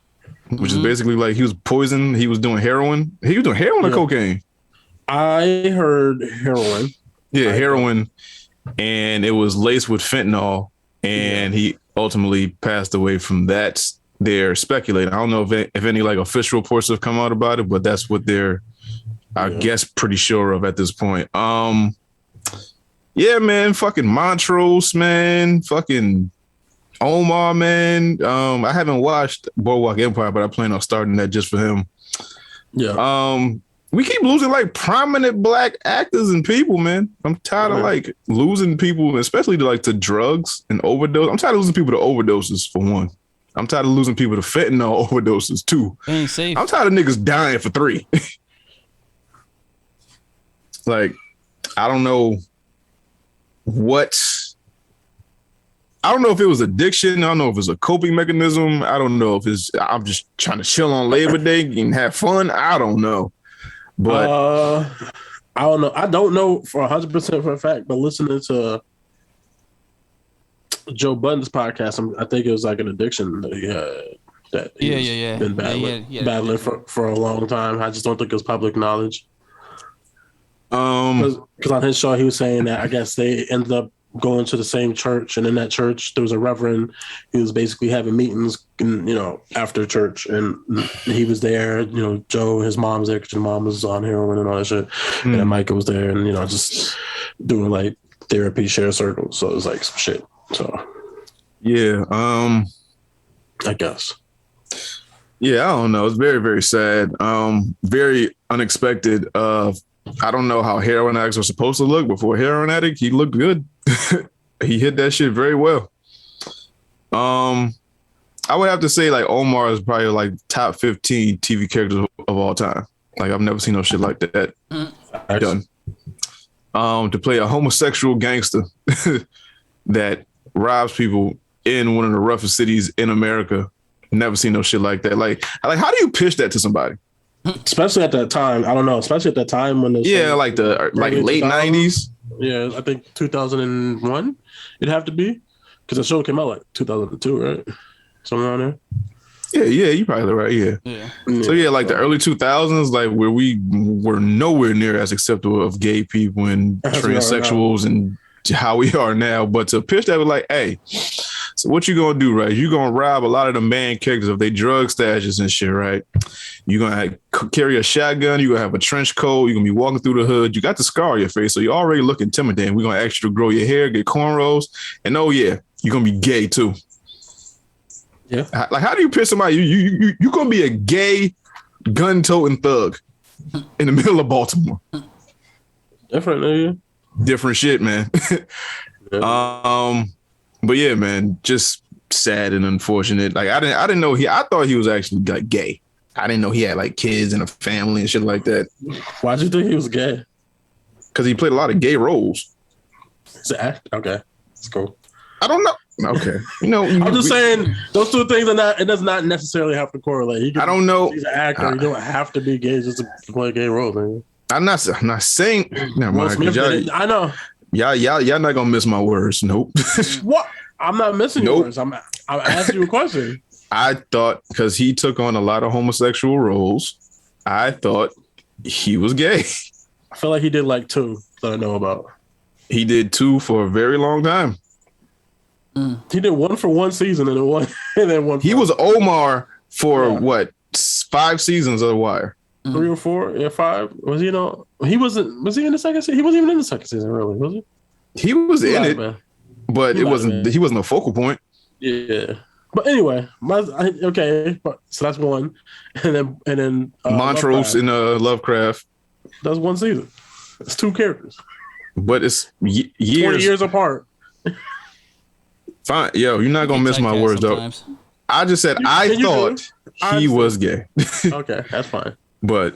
which is basically like he was poisoned. He was doing heroin. He was doing heroin or cocaine? I heard heroin. Yeah, heroin, and it was laced with fentanyl, and he ultimately passed away from that. They're speculating. I don't know if any like official reports have come out about it, but that's what they're, I guess, pretty sure of at this point. Yeah, man, fucking Montrose, man, fucking Omar, man. I haven't watched Boardwalk Empire, but I plan on starting that just for him. Yeah. We keep losing like prominent black actors and people, man. I'm tired of like losing people, especially to drugs and overdose. I'm tired of losing people to overdoses for one. I'm tired of losing people to fentanyl overdoses too. Ain't safe. I'm tired of niggas dying for three. Like, I don't know if it was addiction. I don't know if it's a coping mechanism. I don't know if I'm just trying to chill on Labor Day and have fun. I don't know. But I don't know. I don't know for 100% for a fact, but listening to Joe Budden's podcast, I think it was like an addiction that he had. That he's been battling for a long time. I just don't think it's public knowledge. Because on his show, he was saying that I guess they ended up going to the same church, and in that church there was a reverend who was basically having meetings, after church, and he was there. Joe, his mom's there because his mom was on heroin and all that shit, and then Micah was there, and just doing like therapy share circles. So it was like some shit. So yeah, I guess. Yeah, I don't know. It's very, very sad. Very unexpected. I don't know how heroin addicts are supposed to look. Before heroin addict, he looked good. He hit that shit very well. I would have to say like Omar is probably like top 15 TV characters of all time. Like I've never seen no shit like that done. To play a homosexual gangster that robs people in one of the roughest cities in America. Never seen no shit like that. Like how do you pitch that to somebody? Especially at that time. I don't know. Especially at that time when like the late 90s. Yeah, I think 2001 it'd have to be, because the show came out like 2002, right? Somewhere around there. Yeah, you're probably right. Yeah. So yeah, like the early 2000s, like where we were nowhere near as acceptable of gay people and transsexuals and how we are now. But to pitch that was like, hey, so what you gonna do, right? You gonna rob a lot of the main characters of their drug stashes and shit, right? You gonna carry a shotgun. You gonna have a trench coat. You gonna be walking through the hood. You got the scar on your face, so you already look intimidating. We're gonna ask you to grow your hair, get cornrows, and oh yeah, you're gonna be gay too. Yeah. Like, how do you pitch somebody? You gonna be a gay gun-toting thug in the middle of Baltimore? Different shit, man. But yeah, man, just sad and unfortunate. Like I didn't know I thought he was actually like gay. I didn't know he had like kids and a family and shit like that. Why'd you think he was gay? Because he played a lot of gay roles. He's an actor. Okay, that's cool. I don't know. Okay, I'm just saying those two things it does not necessarily have to correlate. I don't know. He's an actor. You don't have to be gay just to play a gay role, man. I'm not saying. Never mind. I know. Y'all not gonna miss my words. Nope. What? I'm not missing your words. I'm asking you a question. I thought because he took on a lot of homosexual roles, I thought he was gay. I feel like he did like 2 that I know about. He did 2 for a very long time. He did 1 for 1 season and then one. He was Omar for what 5 seasons of The Wire. 3 or 4, 5. Was he? He wasn't. Was he in the second season? He wasn't even in the second season, really, was he? He was in it, but it wasn't. He wasn't a focal point. Yeah. But anyway, so that's 1, and then Montrose in Lovecraft. That's 1 season. It's 2 characters, but it's years 20 years apart. Fine, yo, you're not gonna miss my words sometimes. Though. I just said I thought he was gay. Okay, that's fine. But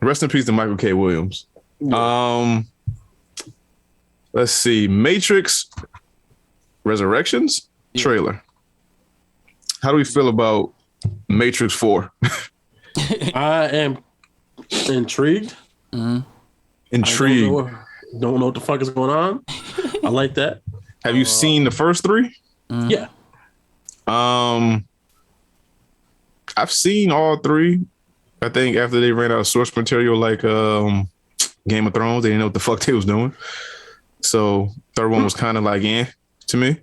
rest in peace to Micheal K. Williams. Yeah. Let's see, Matrix Resurrections trailer. How do we feel about Matrix 4? I am intrigued. Mm-hmm. Intrigued. Don't know what the fuck is going on. I like that. Have you seen the first 3? Yeah. I've seen all 3. I think after they ran out of source material, like Game of Thrones, they didn't know what the fuck they was doing. So 3rd one was kind of like to me.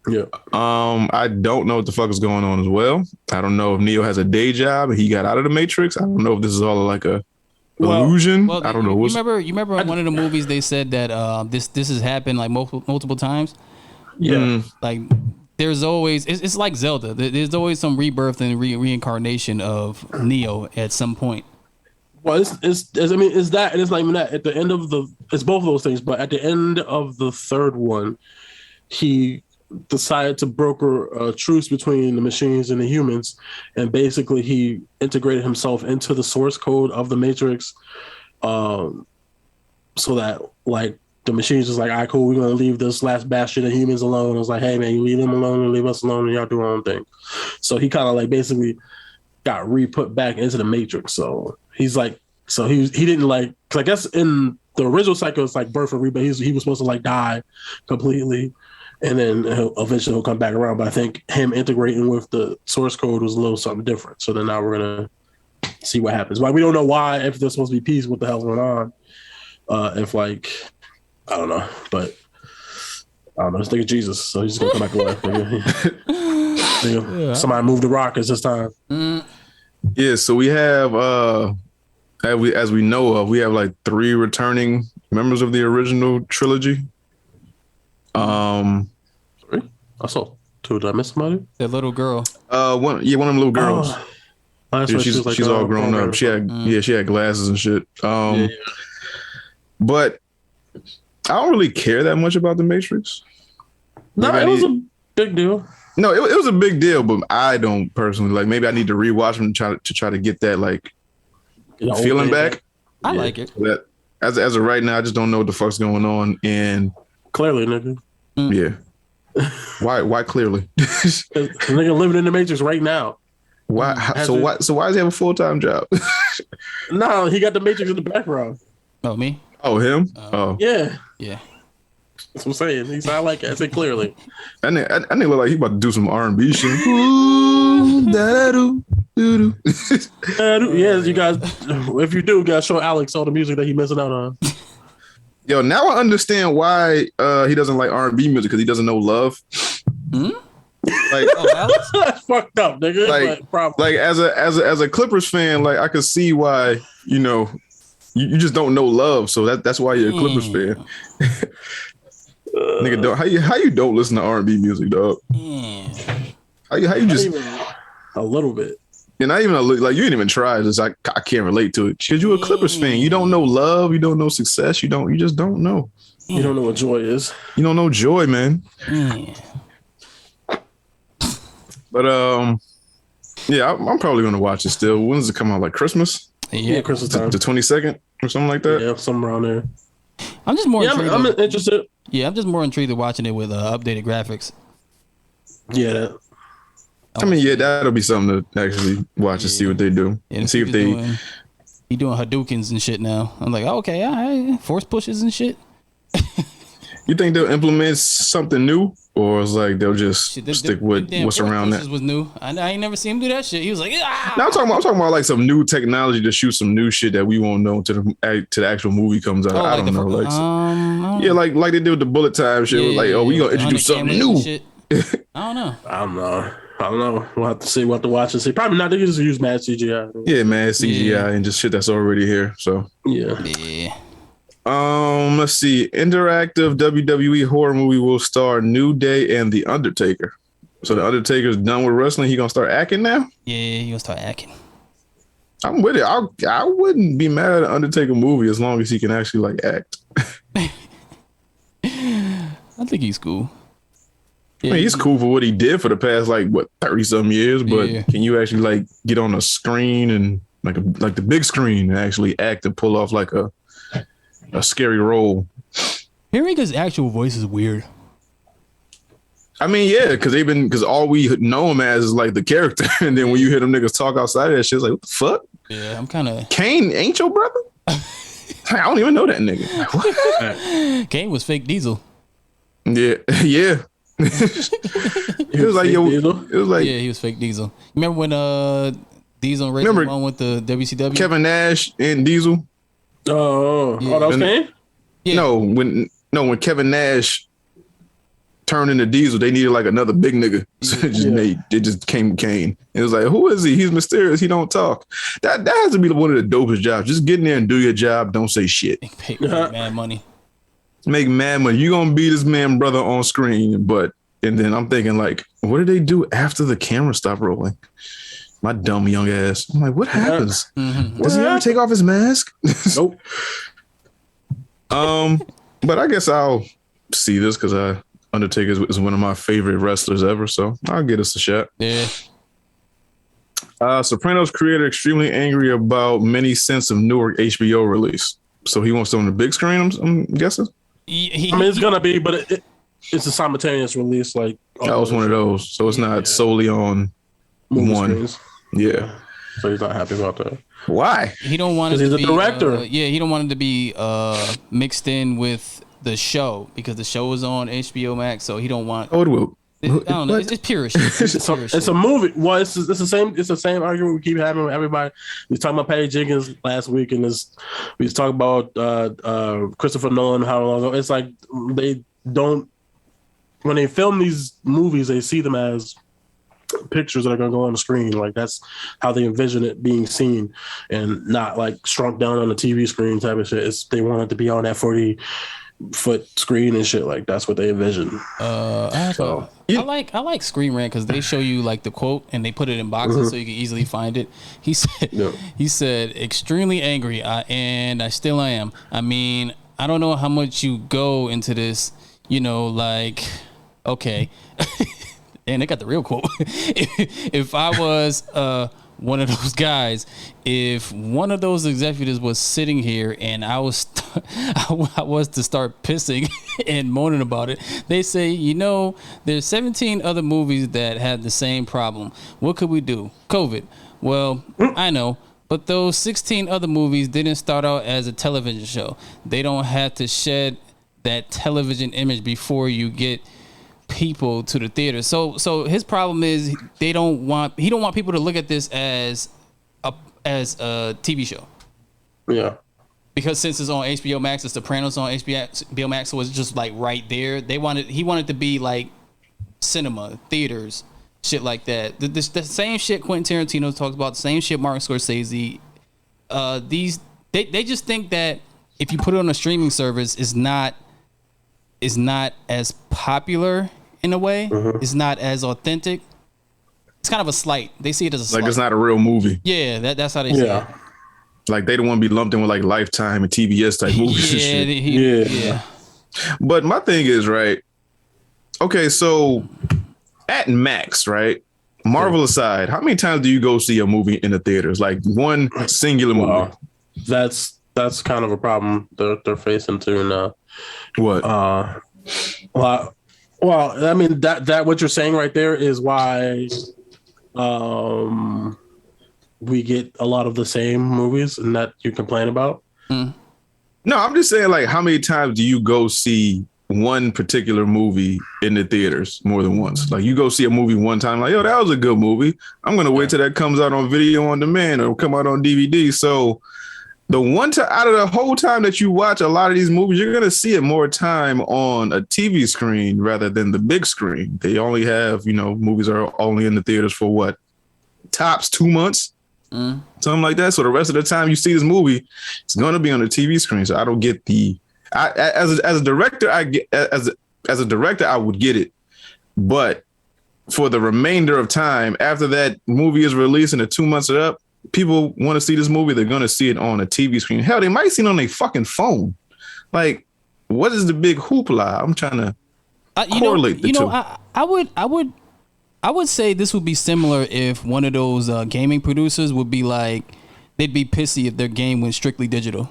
Yeah. I don't know what the fuck is going on as well. I don't know if Neo has a day job and he got out of the Matrix. I don't know if this is all like a illusion. Well, I don't know. You remember in one of the movies they said that this has happened like multiple times. Yeah. Like there's always it's like Zelda. There's always some rebirth and reincarnation of Neo at some point. Well, it's that, and it's not even that. At the end of it's both of those things, but at the end of the third one, he decided to broker a truce between the machines and the humans, and basically he integrated himself into the source code of the Matrix, so that like the machines is like, all right, cool, we're gonna leave this last bastion of humans alone. I was like, hey man, you leave them alone and leave us alone, and y'all do your own thing. So he kind of like basically got re-put back into the Matrix. So he's like, so he didn't like, cause I guess in the original cycle it's like birth and rebirth. He was supposed to like die completely, and then eventually he'll come back around. But I think him integrating with the source code was a little something different. So then now we're gonna see what happens. Like we don't know why, if there's supposed to be peace, what the hell's going on? If like, I don't know, but I don't know. Just think of Jesus, so he's just gonna come back alive. Somebody moved the rock. It's this time. Yeah, so we have as we know of, we have like 3 returning members of the original trilogy. 3? I saw 2. Did I miss somebody? That little girl. One of them little girls. She's all grown up. She had glasses and shit. But I don't really care that much about the Matrix. No, it was a big deal. No, it was a big deal, but I don't personally like. Maybe I need to rewatch them to try to get that like feeling back. I like it. That as of right now, I just don't know what the fuck's going on. And clearly, nigga. Yeah. Why clearly? Nigga living in the Matrix right now. Why? So why does he have a full-time job? No, he got the Matrix in the background. Oh, me? Oh, him? Oh. Yeah. That's what I'm saying. He said, I like it. I said clearly. I didn't look like he about to do some R&B shit. Yeah, you guys, if you do, guys, show Alex all the music that he's missing out on. Yo, now I understand why he doesn't like R&B music, because he doesn't know love. Like, that's fucked up, nigga. Like as a Clippers fan, like I could see why, you you just don't know love, so that's why you're a Clippers fan. Nigga, how you don't listen to R&B music, dog? How you just a little bit? And not even like you didn't even try. Just I can't relate to it because you're a Clippers fan. You don't know love. You don't know success. You just don't know. You don't know what joy is. You don't know joy, man. But yeah, I'm probably gonna watch it still. When does it come out? Like Christmas? Yeah, Christmas time. The 22nd or something like that. Yeah, somewhere around there. I'm just more. Yeah, I'm interested. Yeah, I'm just more intrigued in watching it with updated graphics. Yeah. I mean, yeah, that'll be something to actually watch and see what they do, and see if they. He doing Hadoukens and shit now. I'm like, oh, okay, all right, force pushes and shit. You think they'll implement something new, or it's like they'll just stick with what's around that? Was new. I ain't never seen him do that shit. He was like, ah. No, I'm talking about like some new technology to shoot some new shit that we won't know until the actual movie comes out. I don't know, like like they did with the bullet time shit. Like, oh, we gonna introduce something new. I don't know. We'll have to see. We'll have to watch and see. Probably not. They just use mad CGI. Yeah, man, CGI and just shit that's already here. So yeah. Let's see. Interactive WWE horror movie will star New Day and The Undertaker. So The Undertaker's done with wrestling. He gonna start acting now? Yeah, he gonna start acting. I'm with it. I wouldn't be mad at an Undertaker movie as long as he can actually like act. I think he's cool. I mean, he's cool for what he did for the past 30-some years, but can you actually like get on a screen and like the big screen and actually act and pull off like a scary role? Hearing his actual voice is weird. I mean, yeah, because all we know him as is like the character, and then when you hear them niggas talk outside of that shit, it's like, what the fuck? Yeah, I'm kind of Kane ain't your brother? I don't even know that nigga. Like, what? Kane was fake Diesel. Yeah. It was like he was fake Diesel. Remember when Diesel and Razor Ramon went to WCW? Kevin Nash and Diesel. Oh, that was Kane? Yeah. No, when Kevin Nash turned into Diesel, they needed like another big nigga. So it just came Kane. It was like, who is he? He's mysterious. He don't talk. That has to be one of the dopest jobs. Just get in there and do your job. Don't say shit. Make mad money. Make mad money. You gonna be this man brother on screen, but And then I'm thinking, like, what did they do after the camera stopped rolling? My dumb young ass. I'm like, what happens? Does he ever take off his mask? Nope. But I guess I'll see this because Undertaker is one of my favorite wrestlers ever, so I'll give us a shot. Yeah. Sopranos creator extremely angry about many cents of Newark HBO release. So he wants it on the big screen, I'm guessing? It's going to be, but it's a simultaneous release. Like that was one of those. So it's not solely on movie one. Screens. Yeah. So he's not happy about that. Why? He don't want it to be... He's a director. He don't want it to be mixed in with the show because the show is on HBO Max, so he don't want... Oh, it will. I don't know. It's just pure shit. It's a movie. Well, it's the same argument we keep having with everybody. We was talking about Patty Jenkins last week, and we was talking about Christopher Nolan. How long ago? It's like they don't, when they film these movies, they see them as pictures that are going to go on the screen. Like that's how they envision it being seen, and not like shrunk down on the TV screen type of shit. They want it to be on that 40-foot screen and shit. Like that's what they envision. I like Screen Rant because they show you like the quote and they put it in boxes so you can easily find it. He said extremely angry and I still am. I mean, I don't know how much you go into this, like, okay. And they got the real quote. If I was one of those guys, if one of those executives was sitting here and I was to start pissing and moaning about it, they say, there's 17 other movies that had the same problem. What could we do? COVID. Well, I know. But those 16 other movies didn't start out as a television show. They don't have to shed that television image before you get people to the theater. So his problem is he don't want people to look at this as a TV show. Yeah. Because since it's on HBO Max, the Sopranos on HBO Max, so it's just like right there. He wanted to be like cinema, theaters, shit like that. The same shit Quentin Tarantino talks about, the same shit Martin Scorsese. They just think that if you put it on a streaming service, is not as popular in a way. It's not as authentic. It's kind of a slight. They see it as a slight. Like it's not a real movie. Yeah, that's how they see it. Like they don't want to be lumped in with like Lifetime and TBS type movies and shit. Yeah. But my thing is, right? Okay, so at max, right? Marvel aside, how many times do you go see a movie in the theaters? Like one singular movie. That's kind of a problem they're facing too now. What? Well, I mean that what you're saying right there is why we get a lot of the same movies and that you complain about. No, I'm just saying, like, how many times do you go see one particular movie in the theaters more than once? Like, you go see a movie one time, like, yo, that was a good movie. I'm gonna wait till that comes out on video on demand or come out on DVD. So the one time out of the whole time that you watch a lot of these movies, you're gonna see it more time on a TV screen rather than the big screen. They only have, movies are only in the theaters for what, tops 2 months, something like that. So the rest of the time you see this movie, it's gonna be on the TV screen. So I don't get as a director, I get as a director, I would get it, but for the remainder of time after that movie is released and the 2 months are up, people want to see this movie, they're going to see it on a TV screen. Hell, they might see it on their fucking phone. Like, what is the big hoopla? I'm trying to correlate the two. I would say this would be similar if one of those gaming producers would be like, they'd be pissy if their game went strictly digital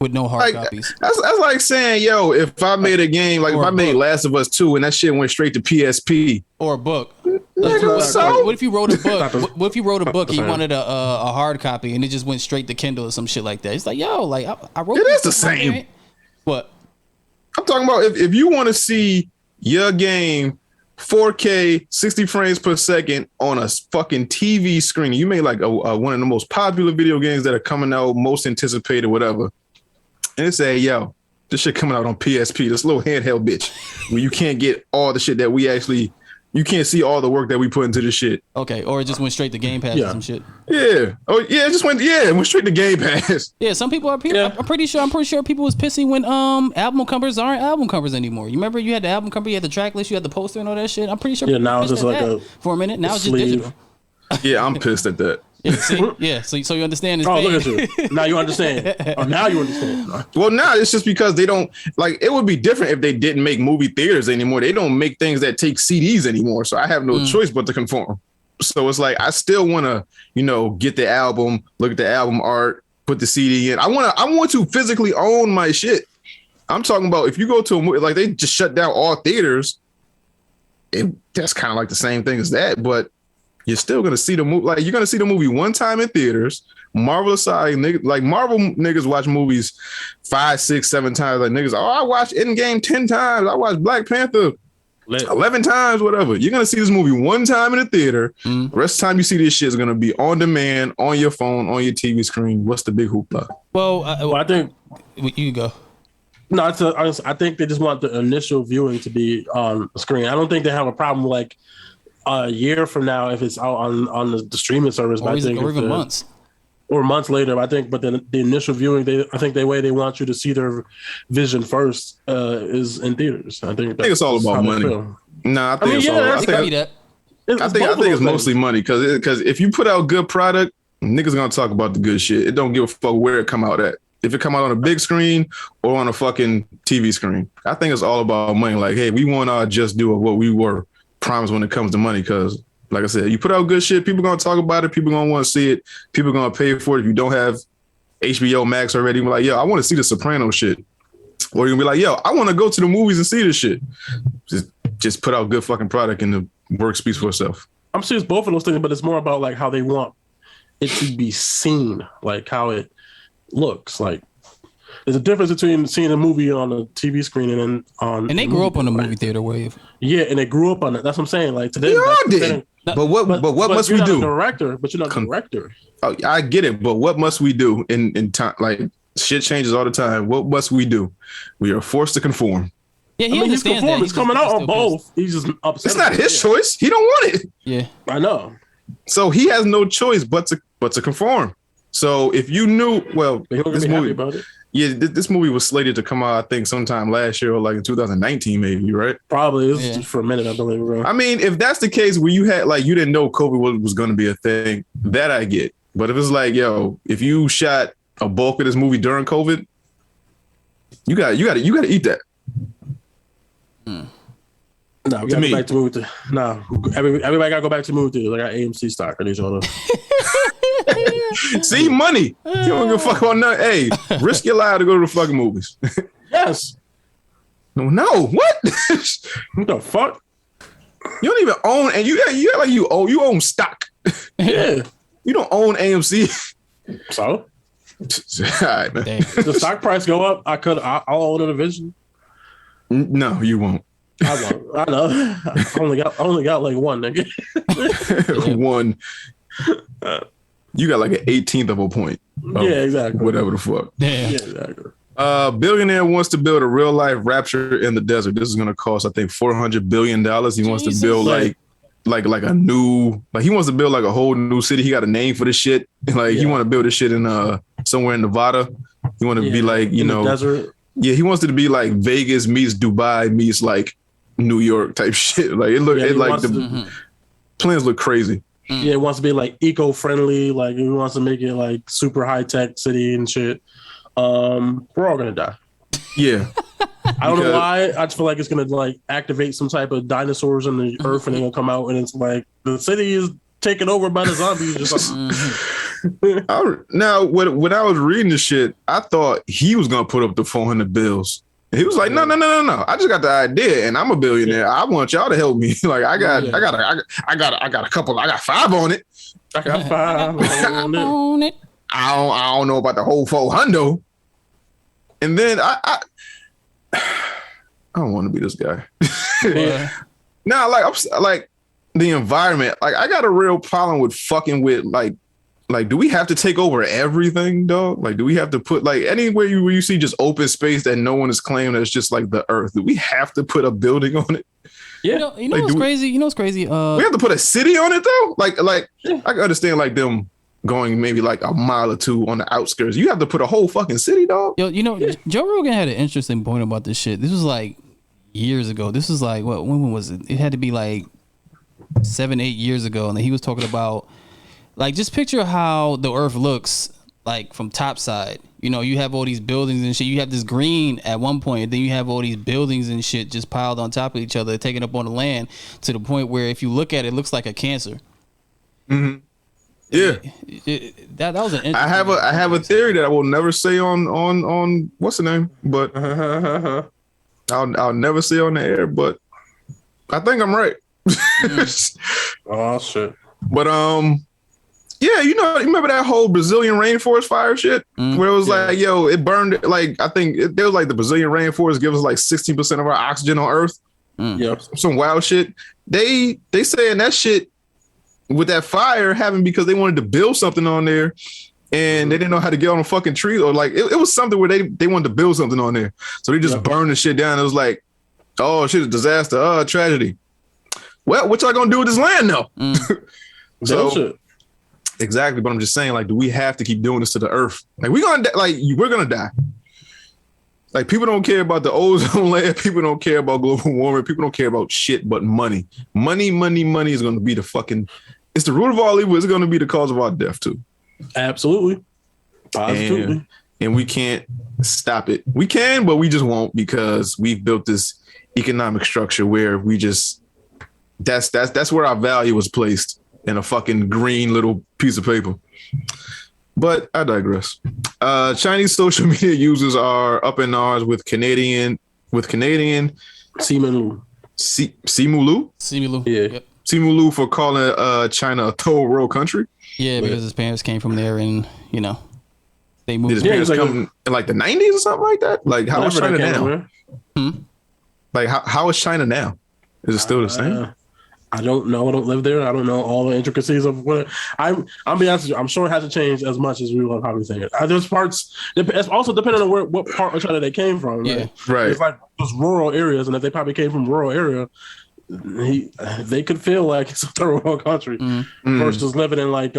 with no hard copies. That's like saying, yo, if I made a game, like if I made Last of Us 2 and that shit went straight to PSP. Or a book. So? What if you wrote a book? What if you wrote a book and you wanted a hard copy and it just went straight to Kindle or some shit like that? It's like, yo, like I wrote. It is the same. Right? What? I'm talking about if you want to see your game 4K 60 frames per second on a fucking TV screen, you made like one of the most popular video games that are coming out, most anticipated, whatever. And they say, yo, this shit coming out on PSP, this little handheld bitch, where you can't get all the shit that we actually you can't see all the work that we put into this shit. Okay, or it just went straight to Game Pass or some shit. Yeah. Oh yeah, it went straight to Game Pass. Yeah, some people are. I'm pretty sure people was pissing when album covers aren't album covers anymore. You remember you had the album cover, you had the track list, you had the poster and all that shit. I'm pretty sure. Yeah, now it's just like for a minute. Now it's just digital. Yeah, I'm pissed at that. Yeah, see? Yeah, so you understand this. Oh, look at you. Now you understand. Now you understand. Well, now it's just because they don't like. It would be different if they didn't make movie theaters anymore. They don't make things that take CDs anymore. So I have no choice but to conform. So it's like I still want to, get the album, look at the album art, put the CD in. I want to physically own my shit. I'm talking about if you go to a movie, like they just shut down all theaters. That's kind of like the same thing as that, but you're still gonna see the movie. Like you're gonna see the movie one time in theaters. Marvel aside, like Marvel niggas watch movies 5, 6, 7 times. Like niggas, I watched Endgame 10 times. I watched Black Panther 11 times. Whatever. You're gonna see this movie one time in the theater. The rest of the time you see this shit is gonna be on demand, on your phone, on your TV screen. What's the big hoopla? Well, I think you go. No, I think they just want the initial viewing to be on the screen. I don't think they have a problem like a year from now if it's out on the streaming service. Or even months. Or months later. I think, but then the initial viewing, I think the way they want you to see their vision first is in theaters. I think it's all about money. Nah, I think it's mostly money because if you put out good product, niggas gonna talk about the good shit. It don't give a fuck where it come out at. If it come out on a big screen or on a fucking TV screen, I think it's all about money. Like, hey, we want our just due of what we were promised when it comes to money. Because, like I said, you put out good shit, people gonna talk about it. People gonna want to see it. People gonna pay for it. If you don't have HBO Max already, you're like, yo, I want to see the Sopranos shit. Or you're gonna be like, yo, I want to go to the movies and see this shit. Just put out good fucking product and the work speaks for itself. I'm serious, both of those things, but it's more about like how they want it to be seen, like how it looks. Like there's a difference between seeing a movie on a TV screen and then on. And they grew up on the movie theater wave. Yeah, and they grew up on it. That's what I'm saying. Like today, did. But what must we do? Director, but you're not a director. Oh, I get it, but what must we do in time? Like shit changes all the time. What must we do? We are forced to conform. Yeah, he understands that. He's coming out on both. He's just upset. It's not his choice. He don't want it. Yeah, I know. So he has no choice but to conform. So if you knew, well, this movie, this movie was slated to come out, I think, sometime last year or like in 2019, maybe, right? Probably. It was for a minute, I believe. Bro. I mean, if that's the case where you had like you didn't know COVID was going to be a thing, that I get. But if it's like, yo, if you shot a bulk of this movie during COVID, you got to eat that. No, we got to go back to movie. No, everybody got to go back to movie theaters. I got AMC stock on each other. See, money. You don't give a fuck about nothing. Hey, risk your life to go to the fucking movies. Yes. No, what? What the fuck? You don't even own, and you like you own stock. Yeah. You don't own AMC. So? All right, man. The stock price go up. I'll own a division. No, you won't. I won't. I know. I only got like one, nigga. One. You got like an 18th of a point. Yeah, exactly. Whatever the fuck. Damn. Yeah, exactly. Billionaire wants to build a real life Rapture in the desert. This is going to cost, I think, $400 billion. He wants to build like a new, like he wants to build like a whole new city. He got a name for this shit. Like he want to build this shit in somewhere in Nevada. He want to be like, desert. Yeah, he wants it to be like Vegas meets Dubai meets like New York type shit. Like plans look crazy. Yeah, it wants to be like eco-friendly. Like he wants to make it like super high-tech city and shit. We're all gonna die. Yeah. I don't know why. I just feel like it's gonna like activate some type of dinosaurs in the earth, and they're gonna come out, and it's like the city is taken over by the zombies. Just like, now, when I was reading this shit, I thought he was gonna put up the 400 bills. He was like, no. I just got the idea, and I'm a billionaire. I want y'all to help me. Like, I got a couple. I got 5 on it. I got 5 on it. I don't know about the whole 400. And then I don't want to be this guy. Now, I'm like the environment. Like, I got a real problem with fucking with like, do we have to take over everything, dog? Like, do we have to put like anywhere where you see just open space that no one is claiming that's just like the earth? Do we have to put a building on it? Yeah. You know what's crazy? You know what's crazy? We have to put a city on it though. Like I can understand like them going maybe like a mile or two on the outskirts. You have to put a whole fucking city, dog. Yo, you know, Joe Rogan had an interesting point about this shit. This was like years ago. This was like when was it? It had to be like 7-8 years ago, and he was talking about like just picture how the Earth looks like from top side. You know, you have all these buildings and shit. You have this green at one point, and then you have all these buildings and shit just piled on top of each other, taking up on the land to the point where if you look at it, it looks like a cancer. Mm-hmm. Yeah, that was an. I have a theory that I will never say on what's the name, but I'll never say on the air. But I think I'm right. Oh shit! But yeah, you know, remember that whole Brazilian rainforest fire shit where it was like, yo, it burned. Like I think there was like the Brazilian rainforest gives us like 60% of our oxygen on Earth. Yeah, some wild shit. They saying that shit with that fire happened because they wanted to build something on there and they didn't know how to get on a fucking tree, or like it was something where they wanted to build something on there. So they just burned the shit down. It was like, oh shit, a disaster, tragedy. Well, what y'all gonna do with this land though? So exactly, but I'm just saying, like, do we have to keep doing this to the earth? Like we're gonna die. Like people don't care about the ozone layer. People don't care about global warming. People don't care about shit but money. Money is going to be the fucking. It's the root of all evil. It's going to be the cause of our death too. Absolutely. Positively. And we can't stop it. We can, but we just won't because we've built this economic structure where we just. That's where our value was placed in a fucking green little piece of paper. But I digress. Chinese social media users are up in arms with Canadian Simu Liu. Yeah. Yep. Simu Liu for calling China a third world country. Yeah, because his parents came from there, and you know they moved. Did his parents come in like the 90s or something like that? Like how is China now? Like how is China now? Is it still the same? I don't know. I don't live there. I don't know all the intricacies of what I'll be honest with you. I'm sure it hasn't changed as much as we will probably think it. There's parts. It's also depending on what part of China they came from. Yeah, right. It's like those rural areas, and if they probably came from rural area, they could feel like it's a third world country versus living in like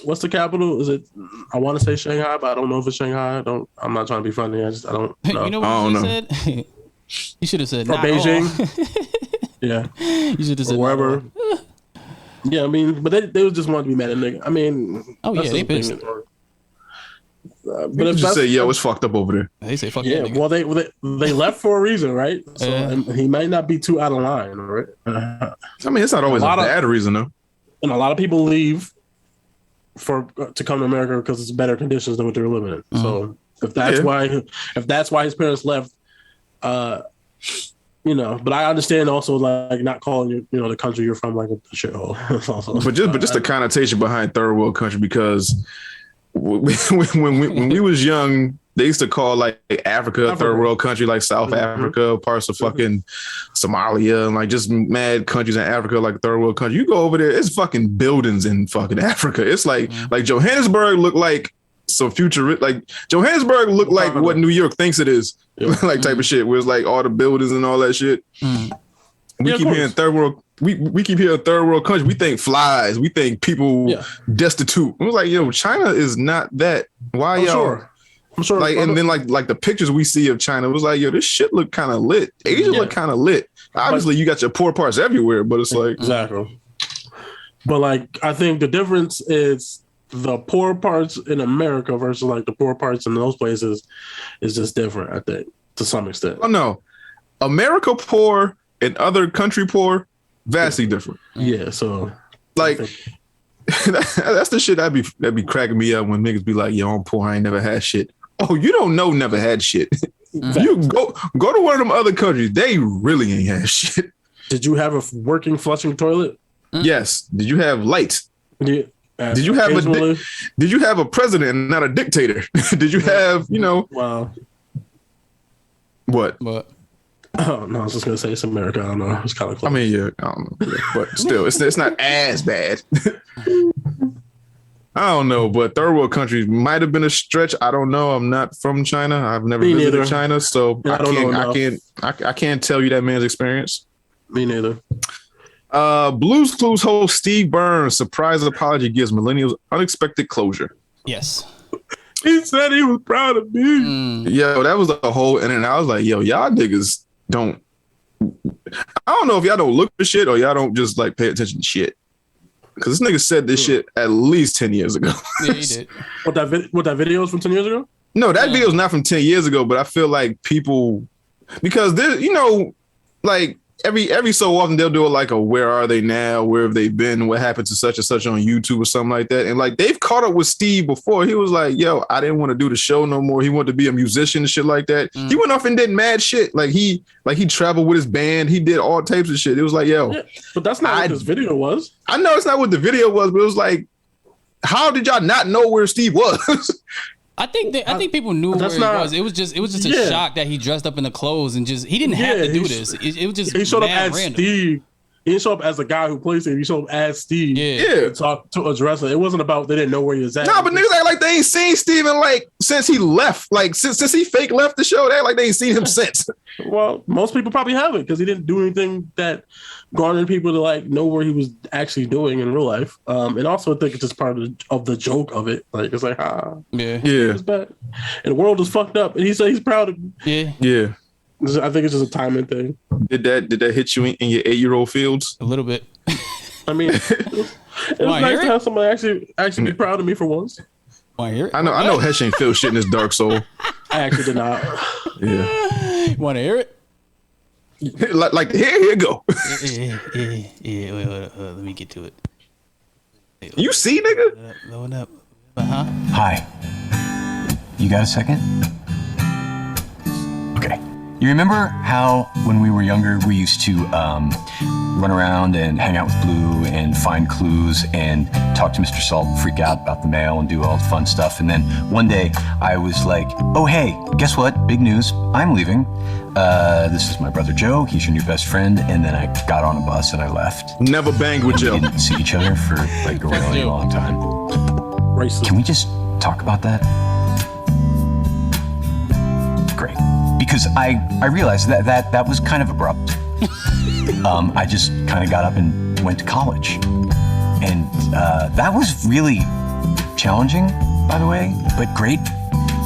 what's the capital? Is it? I want to say Shanghai, but I don't know if it's Shanghai. I'm not trying to be funny. I don't know. You know what you said? You should have said not Beijing. Yeah, you should have said wherever. Yeah, I mean, but they just want to be mad at nigga. I mean, they pissed. But if just say, yo, it's fucked up over there. They say, fuck yeah. that nigga. Well, they left for a reason, right? So and he might not be too out of line, right? I mean, it's not always a bad reason though. And a lot of people leave to come to America because it's better conditions than what they're living in. So if that's why his parents left, you know, but I understand also like not calling you the country you're from like a shithole. but just the connotation behind third world country, because when we was young, they used to call like Africa a third world country, like South Africa, parts of fucking Somalia, and like just mad countries in Africa, like third world country. You go over there, it's fucking buildings in fucking Africa. It's like Johannesburg looked like some future, like Johannesburg looked like what New York thinks it is. Like type of shit where it's like all the buildings and all that shit. We keep hearing third world. We keep hearing third world country. We think flies. We think people destitute. It was like, yo, China is not that. Why y'all? I'm sure. Like and then like the pictures we see of China, it was like, yo, this shit look kind of lit. Asia look kind of lit. Obviously, you got your poor parts everywhere, but it's like exactly. But like, I think the difference is the poor parts in America versus like the poor parts in those places is just different, I think, to some extent. Oh no, America poor and other country poor, vastly different. Yeah, so like that's the shit that'd be cracking me up when niggas be like, yo, I'm poor, I ain't never had shit. Oh, you don't know never had shit. You go to one of them other countries, they really ain't had shit. Did you have a working flushing toilet? Yes. Did you have lights? Yeah. Did you have a president and not a dictator? Did you have, Wow. What? Oh no, I was just gonna say it's America. I don't know. It's kind of close. I mean, yeah, I don't know. Yeah, but still, it's not as bad. I don't know, but third world countries might have been a stretch. I don't know. I'm not from China. I've never visited China, so I can't tell you that man's experience. Me neither. Blue's Clues host Steve Burns surprise apology gives millennials unexpected closure. Yes. He said he was proud of me. Yo, that was the whole internet. I was like, yo, y'all niggas don't. I don't know if y'all don't look for shit or y'all don't just like pay attention to shit. Because this nigga said this shit at least 10 years ago. Yeah, he did. What that video was from 10 years ago? No, that video's not from 10 years ago, but I feel like people, because there, you know, like every so often they'll do it like a where are they now? Where have they been? What happened to such and such on YouTube or something like that? And like they've caught up with Steve before. He was like, yo, I didn't want to do the show no more. He wanted to be a musician and shit like that. He went off and did mad shit. Like he traveled with his band. He did all types of shit. It was like, yo. Yeah, but that's not what this video was. I know it's not what the video was, but it was like, how did y'all not know where Steve was? I think people knew where he was. It was just a shock that he dressed up in the clothes and just he didn't have to do this. It was just he showed up as random. Steve. He didn't show up as the guy who plays him. He showed up as Steve. Yeah. To address it. It wasn't about they didn't know where he was at. No, but niggas act like they ain't seen Steven like since he left. Like since he fake left the show, they act like they ain't seen him since. Well, most people probably haven't because he didn't do anything that garnered people to like know where he was actually doing in real life. And also I think it's just part of the joke of it. Like it's like it's bad. And the world is fucked up. And he said he's proud of me. Yeah. I think it's just a timing thing. Did that hit you in your 8-year-old fields? A little bit. I mean, it was nice to have somebody actually be proud of me for once. Want to hear it? I know Hesh ain't feel shit in his dark soul. I actually did not. Yeah. Want to hear it? like here you go. Yeah. Wait, let me get to it. You see, nigga? Load up. Hi. You got a second? Okay. You remember how when we were younger, we used to run around and hang out with Blue and find clues and talk to Mr. Salt and freak out about the mail and do all the fun stuff. And then one day I was like, oh, hey, guess what? Big news. I'm leaving. This is my brother Joe. He's your new best friend. And then I got on a bus and I left. Never banged with Joe. We didn't see each other for like a really long time. Racist. Can we just talk about that? Great. Because I realized that was kind of abrupt. I just kind of got up and went to college. And that was really challenging, by the way, but great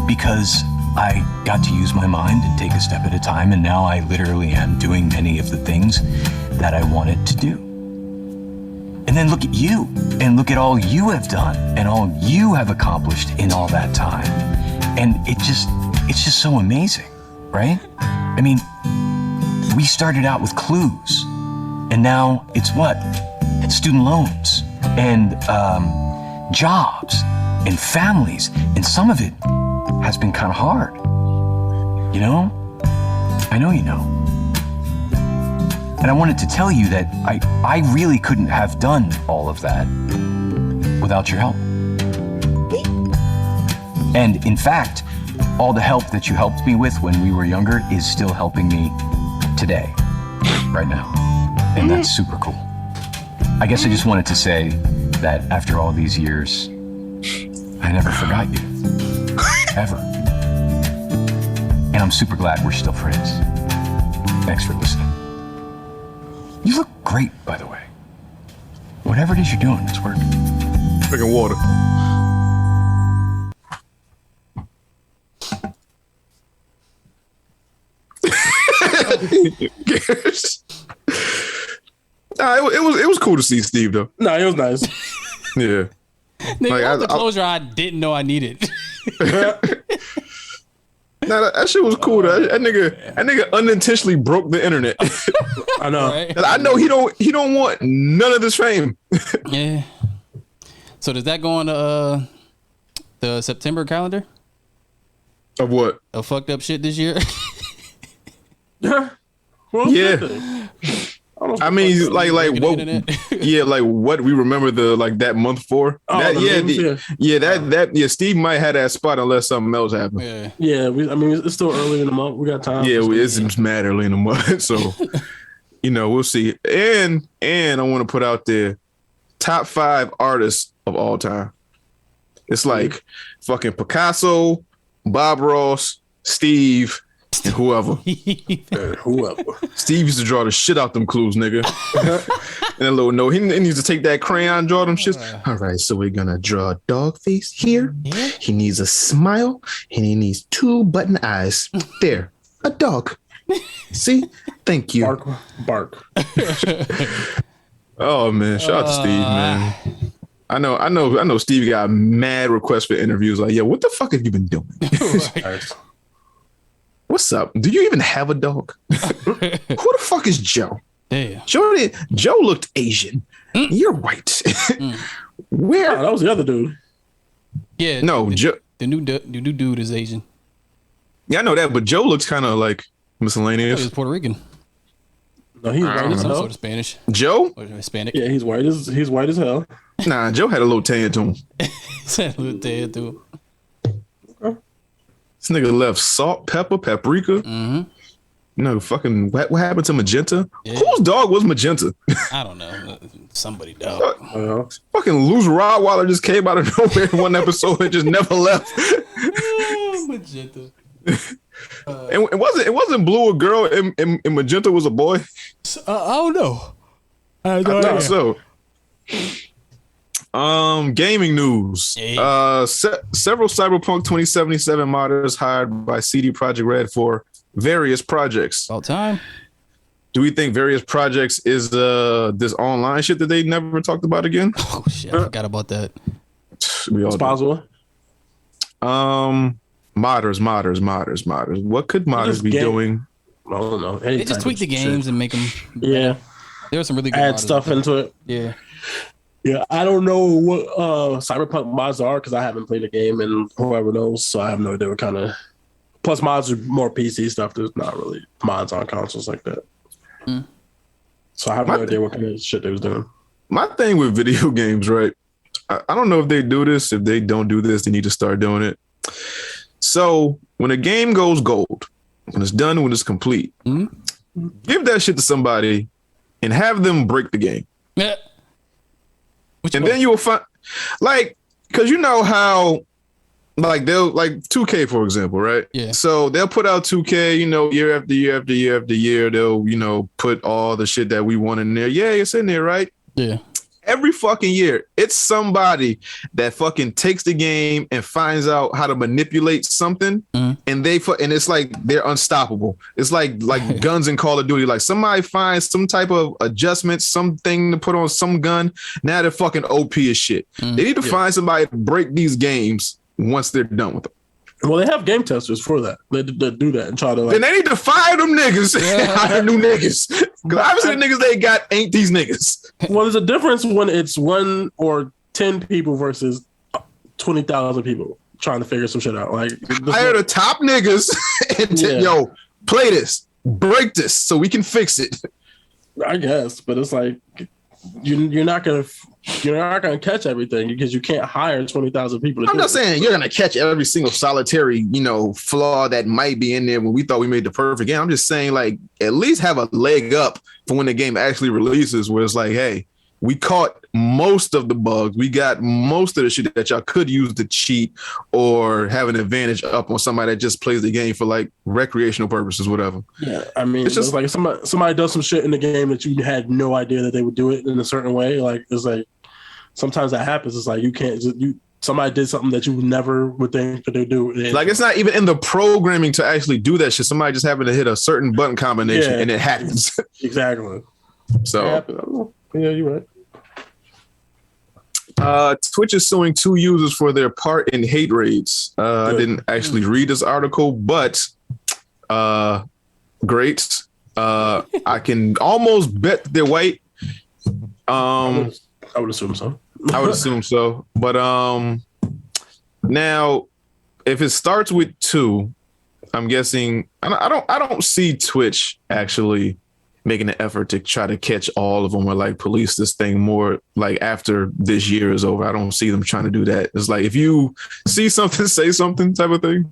because I got to use my mind and take a step at a time. And now I literally am doing many of the things that I wanted to do. And then look at you and look at all you have done and all you have accomplished in all that time. And it's just so amazing. Right? I mean, we started out with clues, and now it's what? Student loans, and jobs, and families, and some of it has been kind of hard. You know? I know you know. And I wanted to tell you that I really couldn't have done all of that without your help. And in fact, all the help that you helped me with when we were younger is still helping me today, right now. And that's super cool. I guess I just wanted to say that after all these years, I never forgot you. Ever. And I'm super glad we're still friends. Thanks for listening. You look great, by the way. Whatever it is you're doing, it's working. Drinking water. It was cool to see Steve though. No, it was nice. Yeah. Like, the closure I didn't know I needed. Nah, that shit was cool. That nigga unintentionally broke the internet. I know. Right? I know he don't want none of this fame. Yeah. So does that go on the September calendar? Of what? Of fucked up shit this year? Yeah. Well, yeah. I mean, like what? Yeah, like what we remember that month for. Oh, that Steve might have that spot unless something else happened. Yeah. I mean, it's still early in the month. We got time. Yeah, it's mad early in the month, so we'll see. And I want to put out there top 5 artists of all time. It's like fucking Picasso, Bob Ross, Steve, and whoever. Whoever. Steve used to draw the shit out them clues, nigga. And a little note. He needs to take that crayon, draw them shits. All right, so we're gonna draw a dog face here. Yeah. He needs a smile, and he needs 2 button eyes. There, a dog. See? Thank you. Bark. Oh man, shout out to Steve, man. I know. Steve got mad requests for interviews. Like, yo, what the fuck have you been doing? Right. What's up? Do you even have a dog? Who the fuck is Joe? Damn. Joe looked Asian. You're white. Where? Oh, that was the other dude. Yeah. No, Joe. The new dude is Asian. Yeah, I know that, but Joe looks kind of like miscellaneous. He's Puerto Rican. No, he's white as Some hell. sort of Spanish. Joe? Or Hispanic. Yeah, he's white as hell. Nah, Joe had a little tan to him. Too. This nigga left salt, pepper, paprika. Mm-hmm. No, fucking, what happened to magenta? Yeah. Whose dog was magenta? I don't know. Somebody dog. Fucking loose Rottweiler just came out of nowhere in one episode and just never left. Magenta. And it wasn't blue a girl and magenta was a boy. I don't know. I thought so. Gaming news. Yeah. Several Cyberpunk 2077 modders hired by CD Projekt Red for various projects. About time. Do we think various projects is this online shit that they never talked about again? Oh shit, I forgot about that. We all It's possible. Modders. What could modders be doing? I don't know. They just tweak the games and make them. Yeah. There are some really good Add modders stuff out there. into it. Yeah. Yeah, I don't know what Cyberpunk mods are because I haven't played the game and whoever knows, so I have no idea what kind of. Plus, mods are more PC stuff. There's not really mods on consoles like that. So I have no idea what kind of shit they was doing. My thing with video games, right? I don't know if they do this. If they don't do this, they need to start doing it. So when a game goes gold, when it's done, when it's complete, give that shit to somebody and have them break the game. Yeah. And then you will find, like, because you know how, like, they'll, like, 2K, for example, right? Yeah. So they'll put out 2K, you know, year after year after year after year. They'll, you know, put all the shit that we want in there. Yeah, it's in there, right? Yeah. Every fucking year, it's somebody that fucking takes the game and finds out how to manipulate something, and it's like they're unstoppable. It's like guns in Call of Duty. Like somebody finds some type of adjustment, something to put on some gun. Now they're fucking OP as shit. They need to find somebody to break these games once they're done with them. Well, they have game testers for that. They do that and try to. Like, Then they need to fire them niggas. Hire new niggas. Because obviously the niggas they got ain't these niggas. well, there's a difference when it's 1 or 10 people versus 20,000 people trying to figure some shit out. Like Hire the top niggas and yo, play this, break this, so we can fix it. I guess, but it's like you're not gonna catch everything because you can't hire 20,000 people. I'm not saying you're gonna catch every single solitary, you know, flaw that might be in there when we thought we made the perfect game. I'm just saying, like, at least have a leg up for when the game actually releases, where it's like, hey, we caught most of the bugs. We got most of the shit that y'all could use to cheat or have an advantage up on somebody that just plays the game for like recreational purposes, whatever. Yeah, I mean, it's just like if somebody does some shit in the game that you had no idea that they would do it in a certain way. Like it's like sometimes that happens. It's like you can't somebody did something that you never would think that they do. Like it's not even in the programming to actually do that shit. Somebody just happened to hit a certain button combination and it happens. Exactly. So yeah, you're right. Twitch is suing 2 users for their part in hate raids. I didn't actually read this article, but great. I can almost bet they're white. I would assume so. I would assume so. But now, if it starts with 2, I'm guessing I don't see Twitch actually making an effort to try to catch all of them or like police this thing more like after this year is over. I don't see them trying to do that. It's like if you see something, say something type of thing.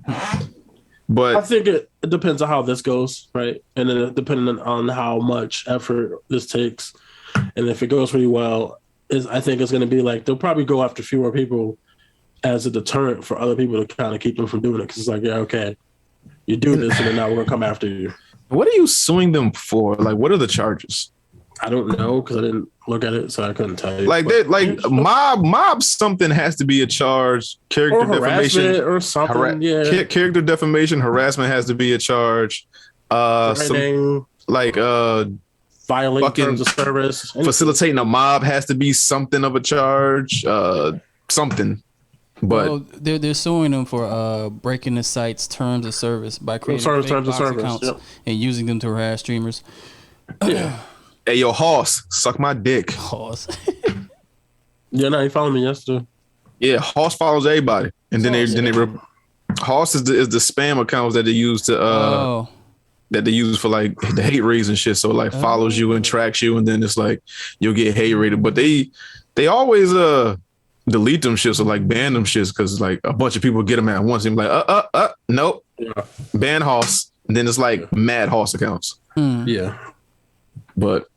But I think it depends on how this goes, right? And then depending on how much effort this takes, and if it goes pretty well, I think it's going to be like they'll probably go after fewer people as a deterrent for other people to kind of keep them from doing it. Because it's like, yeah, okay, You do this, and then now we're gonna come after you. What are you suing them for? Like, what are the charges? I don't know because I didn't look at it, so I couldn't tell you. Like that, like mob something has to be a charge. Character defamation or something. Yeah, character defamation, harassment has to be a charge. Violating terms of service. Facilitating a mob has to be something of a charge. Something. But well, they're suing them for breaking the site's terms of service by creating fake box accounts and using them to harass streamers. Yeah. Hey, yo, Hoss, suck my dick. Hoss. Yeah, no, he followed me yesterday. Yeah, Hoss follows everybody, and then Hoss is the spam accounts that they use to that they use for like the hate raids and shit. So like follows you and tracks you, and then it's like you'll get hate rated. But they always delete them shits or like ban them shits because like a bunch of people get them at once. And like nope, ban Hoss, and then it's like mad Hoss accounts. Yeah, but.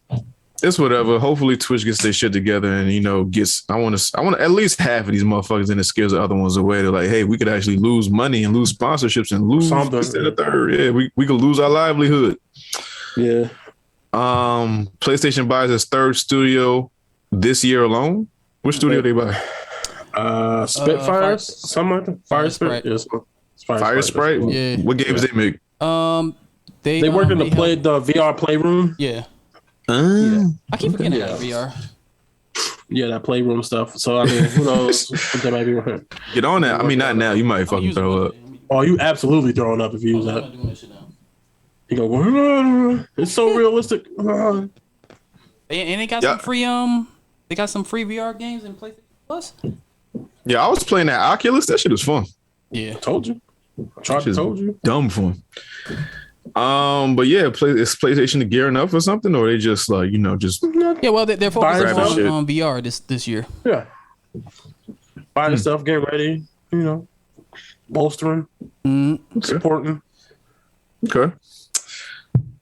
It's whatever. Hopefully Twitch gets their shit together and gets. I want at least half of these motherfuckers, and it scares the other ones away. They're like, hey, we could actually lose money and lose sponsorships and lose this and the third. Yeah, we could lose our livelihood. Yeah. PlayStation buys its third studio this year alone. Which studio they buy? Spitfires, something like that. Fire Sprite. Yes. Fire Sprite. Yeah. What games they make? They work in the VR playroom. Yeah. Yeah. I keep forgetting that VR. Yeah, that playroom stuff. So I mean, who knows what they might be working. Get on that. I mean, not now. You might fucking throw up. Oh, you absolutely throwing up if you use that. You go. It's so realistic. And they got some free They got some free VR games in PlayStation Plus. Yeah, I was playing that Oculus. That shit was fun. Yeah, told you. Told you. Dumb fun. But yeah, is PlayStation gearing up for something, or they just like just well they're focusing on VR this year. Yeah, buying stuff, getting ready, bolstering, supporting. Okay.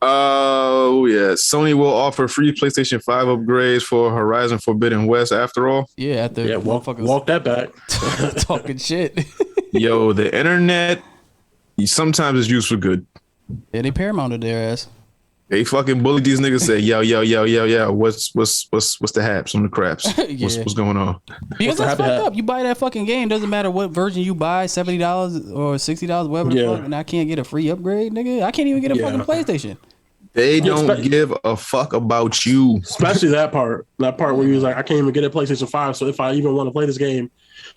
Oh yeah, Sony will offer free PlayStation 5 upgrades for Horizon Forbidden West. After all, walk that back. Talking shit. Yo, the internet sometimes is used for good. Yeah, they Paramounted their ass. They fucking bullied these niggas. Say, yo, what's the haps on the craps? What's going on? Because that's fucked up. You buy that fucking game, doesn't matter what version you buy, $70 or $60, whatever the fuck, and I can't get a free upgrade, nigga. I can't even get a fucking PlayStation. They don't give a fuck about you. Especially that part where you was like, I can't even get a PlayStation 5. So if I even want to play this game,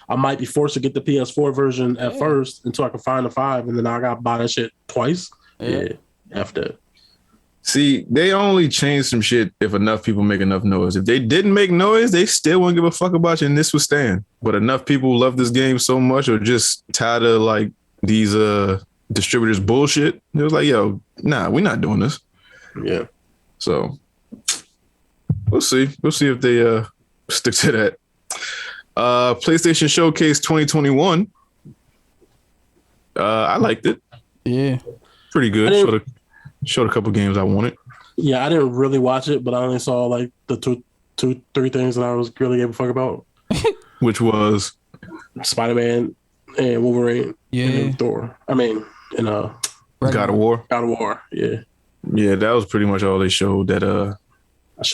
I might be forced to get the PS4 version at first until I can find the 5, and then I got to buy that shit twice. Yeah, after. See, they only change some shit if enough people make enough noise. If they didn't make noise, they still wouldn't give a fuck about you, and this would stand. But enough people love this game so much, or just tired of like these distributors bullshit. It was like, yo, nah, we're not doing this. Yeah. So we'll see. We'll see if they stick to that. PlayStation Showcase 2021. I liked it. Yeah. Pretty good. Showed a couple games I wanted. Yeah, I didn't really watch it, but I only saw like the three things that I was really giving a fuck about. Which was Spider-Man and Wolverine. Yeah. And Thor. I mean, and God of War. God of War. Yeah. Yeah, that was pretty much all they showed that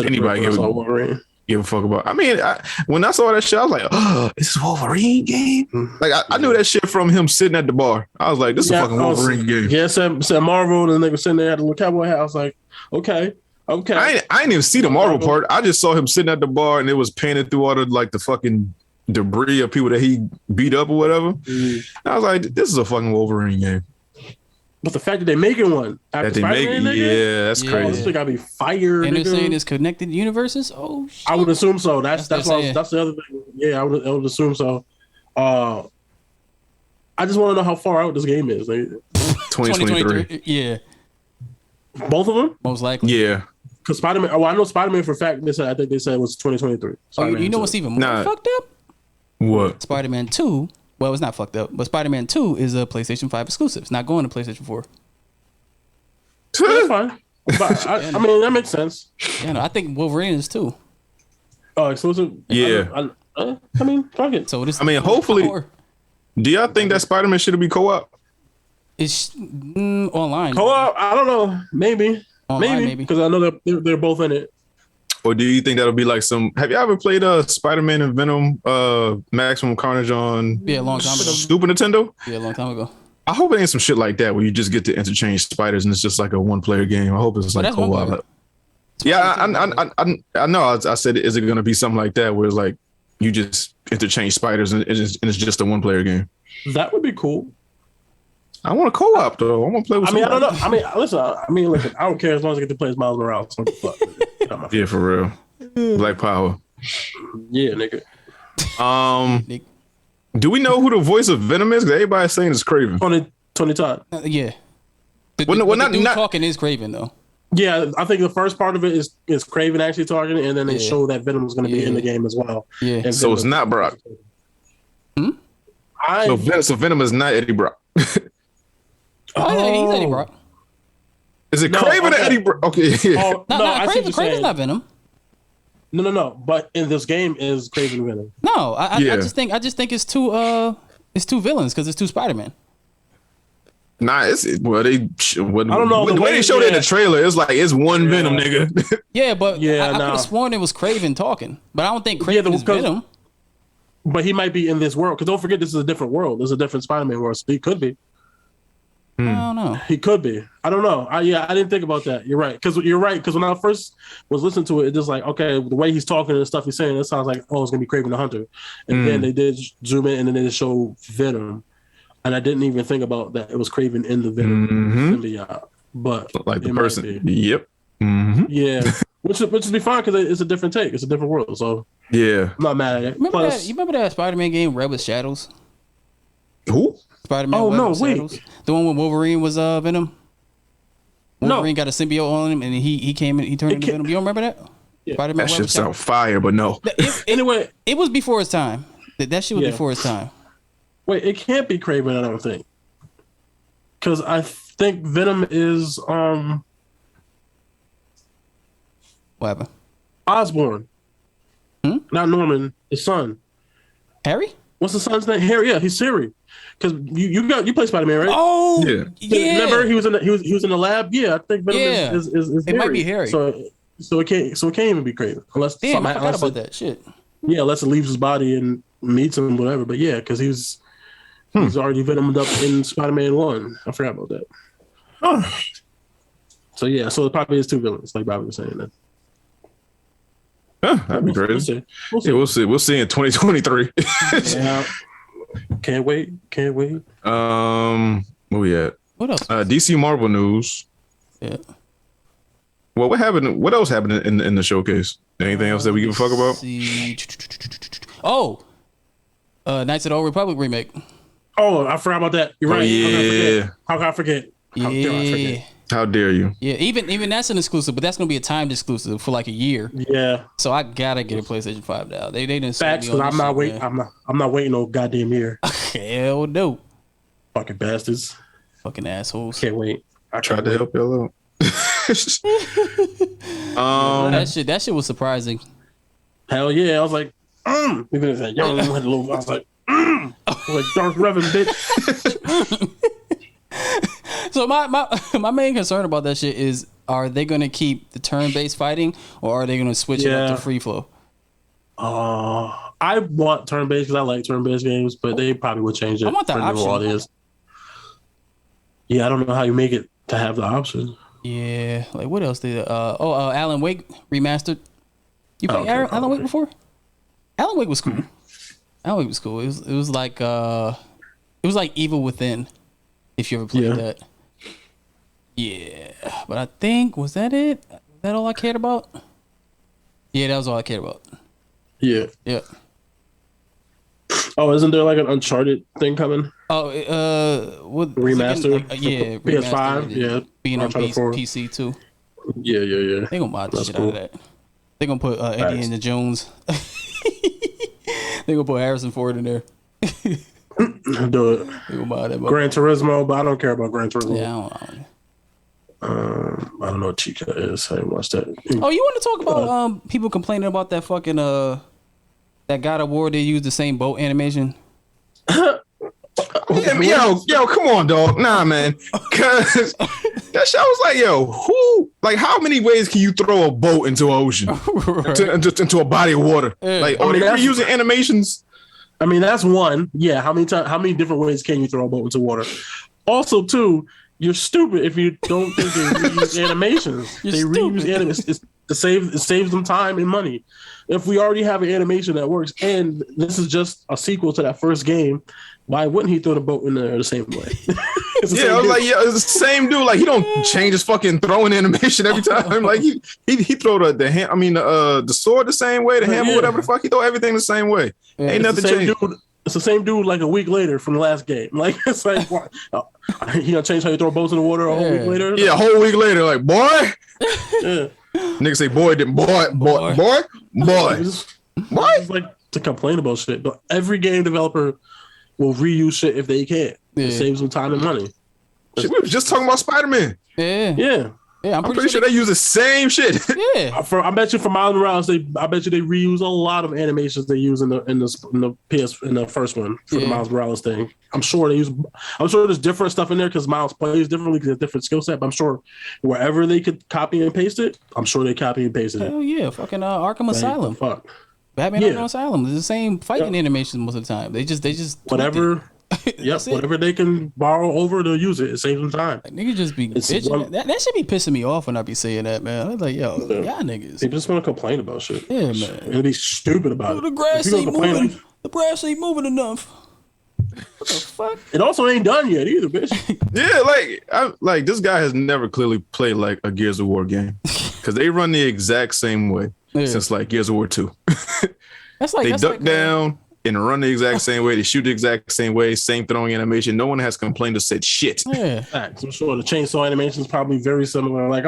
anybody give a fuck about. I mean, when I saw that shit, I was like, oh, is this a Wolverine game? Like, I knew that shit from him sitting at the bar. I was like, this is a fucking Wolverine game. Yeah, said Marvel, and the nigga sitting there at the little cowboy hat. I was like, okay. I didn't even see the Marvel part. I just saw him sitting at the bar, and it was painted through all the fucking debris of people that he beat up or whatever. I was like, this is a fucking Wolverine game. But the fact that they're making one after Spider-Man, that's crazy. This thing gotta be fire. And they're saying it's connected universes. Oh shit. I would assume so. That's the other thing. Yeah, I would assume so. I just want to know how far out this game is. Like, 2023. Yeah. Both of them? Most likely. Yeah. Because Spider-Man. Oh, I know Spider-Man for a fact. I think they said it was 2023. You know what's even more fucked up? What? Spider-Man 2. Well, it's not fucked up, but Spider-Man 2 is a PlayStation 5 exclusive. It's not going to PlayStation 4. That's fine. But I mean, that makes sense. Yeah, no, I think Wolverine is too. Oh, exclusive? Yeah. I mean, fuck it. So hopefully. Do y'all think that Spider-Man should be co-op? It's online. Co-op? I don't know. Maybe. Online, maybe. Because I know they're both in it. Or do you think that'll be like some? Have you ever played Spider-Man and Venom Maximum Carnage on a long time ago. Super Nintendo? Yeah, a long time ago. I hope it ain't some shit like that where you just get to interchange spiders and it's just like a one-player game. I hope it's like co-op. Yeah, I know. I said, is it going to be something like that where it's like you just interchange spiders and it's just a one-player game? That would be cool. I want a co-op though. I want to play with. I don't know. Listen. I don't care as long as I get to play as Miles Morales. What the fuck? Yeah, for real. Black Power. Yeah, nigga. Do we know who the voice of Venom is? Because everybody's saying it's Craven. Tony Todd. Yeah. The dude talking is Craven though. Yeah, I think the first part of it is Craven actually talking, and then they show that Venom is going to be in the game as well. Yeah. And so it's not Brock. So Venom is not Eddie Brock. He's Eddie Brock. Is it Craven or Eddie Brock? Okay. Oh, Craven's not Venom. No. But in this game is Craven Venom. No, I just think it's two villains because it's two Spider-Man. Nah, I don't know. The way they showed it in the trailer, it's like it's one Venom, nigga. Yeah, but I could have sworn it was Craven talking, but I don't think Craven is Venom. But he might be in this world because don't forget this is a different world. There's a different Spider-Man world, so he could be. I don't know. He could be. I don't know. I didn't think about that. You're right. Because when I first was listening to it, it's just like, okay, the way he's talking and the stuff he's saying, it sounds like, oh, it's gonna be Kraven the Hunter. And then they did zoom in and then they show Venom. And I didn't even think about that it was Kraven in the Venom symbiote. But like the person. Yep. Mm-hmm. Yeah. which would be fine because it's a different take. It's a different world. So yeah. I'm not mad at it. You remember that Spider-Man game, Red with Shadows? Who? Spider-Man. Oh, no, wait. Shadows? The one when Wolverine was Venom? Wolverine got a symbiote on him and he came and he turned into Venom. You don't remember that? Yeah. Spider-Man. That shit sound fire, but no. Anyway. It was before its time. That shit was before its time. Wait, it can't be Kraven, I don't think. Because I think Venom is what happened? Osborn. Not Norman, his son. Harry? What's the son's name? Harry, yeah, he's Siri. Because you play Spider-Man, right? Oh yeah. Remember he was in the lab? Yeah, I think Venom is it Harry. Might be Harry. So it can't even be Kraven. Unless I forgot about that shit. Yeah, unless it leaves his body and meets him, whatever. But yeah, because he's already Venomed up in Spider-Man 1. I forgot about that. Oh. So yeah, so it probably is two villains, like Bobby was saying. That. That'd be crazy. We'll see. We'll see in 2023. Yeah. Can't wait. Where we at? What else? DC Marvel news. Yeah. Well, what happened? What else happened in the showcase? Anything else that we give a fuck about? Knights of the Old Republic remake. Oh, I forgot about that. You're right. Yeah. How can I forget? How dare you? Yeah, even that's an exclusive, but that's gonna be a timed exclusive for like a year. Yeah. So I gotta get a PlayStation 5 now. They didn't. Facts, because I'm not waiting. I'm not waiting no goddamn year. Hell no. Fucking bastards. Fucking assholes. Can't wait. I tried to help y'all out. That shit was surprising. Hell yeah! I was like, Even if that young went a little, I was like, like Darth Revan, bitch. So my main concern about that shit is, are they going to keep the turn-based fighting, or are they going to switch it up to free flow? I want turn-based because I like turn-based games, but they probably would change it. I want that option. Yeah, I don't know how you make it to have the option. Yeah, like what else did? Alan Wake remastered. You played Alan Wake before? Alan Wake was cool. Alan Wake was cool. It was like Evil Within. If you ever played that. Yeah, but I think was that it? Was that all I cared about? Yeah, that was all I cared about. Yeah. Yeah. Oh, isn't there like an Uncharted thing coming? Oh, what remaster? Yeah, PS5. Yeah, being on PC too. Yeah. They gonna mod the shit out of that. They gonna put Indiana Jones. They gonna put Harrison Ford in there. Do it. They gonna mod that. Gran Turismo, but I don't care about Gran Turismo. Yeah, I don't know what Chica is. I didn't watch that. Oh, you want to talk about people complaining about that fucking that God of War? They used the same boat animation. Who Yo, come on, dog. Nah, man. Cause that shit was like, how many ways can you throw a boat into an ocean? into a body of water? Like, are they reusing animations? I mean, that's one. Yeah, how many different ways can you throw a boat into water? Also, two, you're stupid if you don't think they reuse animations. Reuse animations. It saves them time and money. If we already have an animation that works, and this is just a sequel to that first game, why wouldn't he throw the boat in there the same way? It's the same dude. Like, he don't change his fucking throwing animation every time. Like, he throw the sword the same way, the hammer, whatever the fuck. He throw everything the same way. Yeah, ain't nothing changed. It's the same dude like a week later from the last game. Like, it's like, what? He gonna change how you throw boats in the water a whole week later? Yeah, a whole week later, like, boy. Yeah. Niggas say boy. It's like to complain about shit, but every game developer will reuse shit if they can. It saves them time and money. Shit, we was just talking about Spider-Man. Yeah. I'm pretty sure they use the same shit. Yeah, I bet you for Miles Morales, I bet you they reuse a lot of animations they use in the first one for the Miles Morales thing. I'm sure there's different stuff in there because Miles plays differently because it's a different skill set. But I'm sure wherever they could copy and paste it, I'm sure they copy and pasted it. Hell yeah, fucking Arkham Asylum. Fuck. Batman Arkham Asylum. It's the same fighting animations most of the time. They just whatever. Whatever they can borrow over to use it saves them time. Like, niggas just be bitching. That should be pissing me off when I be saying that, man. I was like, y'all niggas. They just want to complain about shit. Yeah, man. And be stupid about it. The grass ain't moving. The grass ain't moving enough. What the fuck? It also ain't done yet either, bitch. Yeah, this guy has never clearly played like a Gears of War game because they run the exact same way since like Gears of War 2. They duck down and run the exact same way. They shoot the exact same way. Same throwing animation. No one has complained or said shit. Yeah, I'm sure the chainsaw animation is probably very similar. Like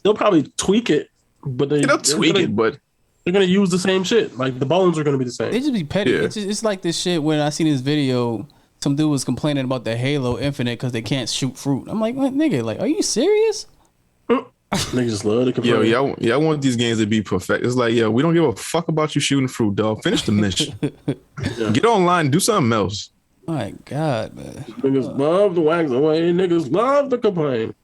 they'll probably tweak it, but they'll tweak it, but they're gonna use the same shit. Like the bones are gonna be the same. They just be petty. Yeah. It's like this shit when I seen this video. Some dude was complaining about the Halo Infinite because they can't shoot fruit. I'm like, what, nigga? Like, are you serious? Niggas just love to complain. Y'all want these games to be perfect. It's like, we don't give a fuck about you shooting fruit, dog. Finish the mission. Get online, do something else. My God, man. Niggas love to wax away. Niggas love to complain.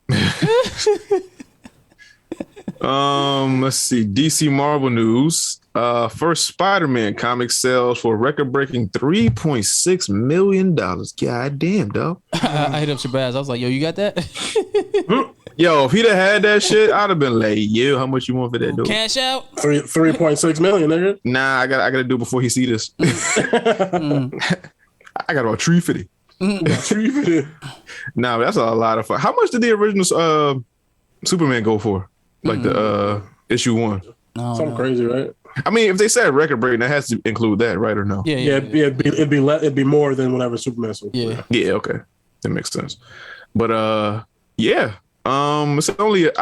Let's see. DC Marvel news. First Spider-Man comic sells for a record-breaking $3.6 million. God damn, dog. I hit up Shabazz. I was like, yo, you got that? Yo, if he'd have had that shit, I'd have been like, how much you want for that, dude? Cash out? 3.6 million, nigga. Nah, I gotta do it before he see this. I got about 350. 350. Nah, that's a lot of fun. How much did the original Superman go for? Like the issue 1? Something crazy, right? I mean, if they said record break, that has to include that, right, or no? Yeah. It'd be more than whatever Superman sold. Yeah. Yeah. Okay, that makes sense. But I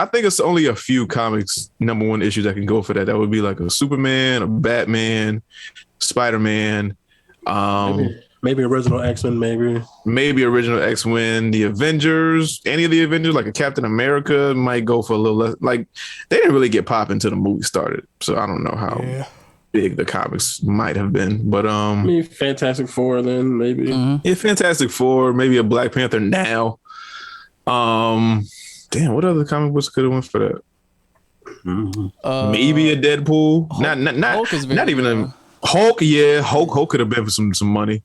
think it's only a few comics #1 issues that can go for that. That would be like a Superman, a Batman, Spider-Man, maybe original X-Men, maybe original X-Men, the Avengers, any of the Avengers, like a Captain America might go for a little less. Like, they didn't really get pop until the movie started, so I don't know how big the comics might have been. But Fantastic Four, then maybe Fantastic Four, maybe a Black Panther now. Damn, what other comic books could have went for that? Maybe a Deadpool. Hulk, not even a Hulk. Yeah, Hulk could have been for some money.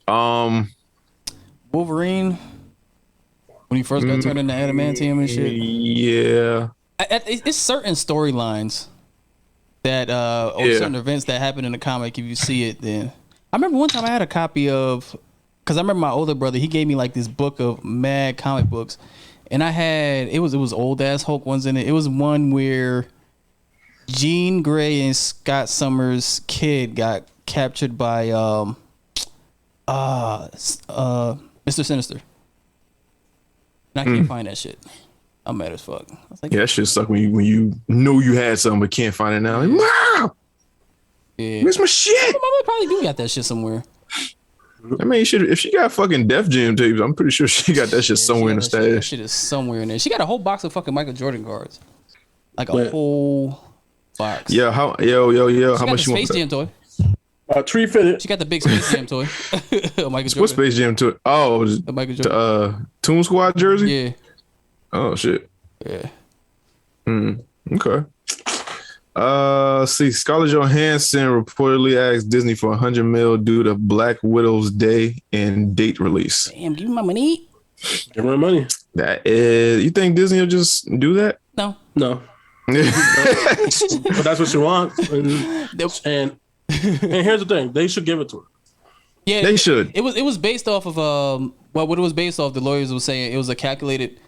Wolverine when he first got turned into adamantium and shit. Yeah, it's certain storylines that or certain events that happen in the comic. If you see it, then I remember one time I had a copy of, because I remember my older brother, he gave me like this book of mad comic books, and I had it was old ass Hulk ones in it. It was one where Jean Grey and Scott Summers' kid got captured by Mr. Sinister. And I can't find that shit. I'm mad as fuck. I was like, that shit suck when you know you had something but can't find it now. Like, Mom! Yeah. Where's my shit? My mama probably do got that shit somewhere. I mean, if she got fucking Def Jam tapes, I'm pretty sure she got that shit somewhere in the stash. That shit is somewhere in there. She got a whole box of fucking Michael Jordan cards. Like a whole box. Yeah, how much you want? Space Jam toy. Tree fitted. She got the big Space Jam toy. What Space Jam to it? Oh, the Toon Squad jersey? Yeah. Oh, shit. Yeah. Okay. See, Scarlett Johansson reportedly asked Disney for $100 million due to Black Widow's Day and date release. Damn, give me my money. Give me my money. That is, you think Disney will just do that? No. But that's what she wants. And here's the thing: they should give it to her. Yeah, they should. It was based off of what it was based off. The lawyers were saying it was a calculated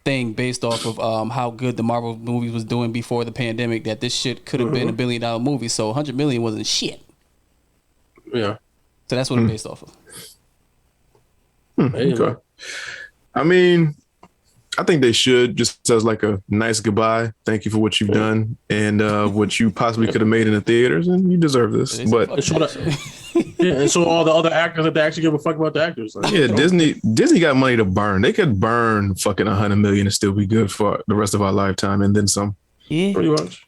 thing based off of how good the Marvel movies was doing before the pandemic. That this shit could have been $1 billion movie. So $100 million wasn't shit. Yeah. So that's what it's based off of. Okay. I mean, I think they should, just as like a nice goodbye. Thank you for what you've done and what you possibly could have made in the theaters, and you deserve this. But and so all the other actors that they actually give a fuck about the actors. Like, yeah, Disney got money to burn. They could burn fucking $100 million and still be good for the rest of our lifetime, and then some. Yeah, pretty much.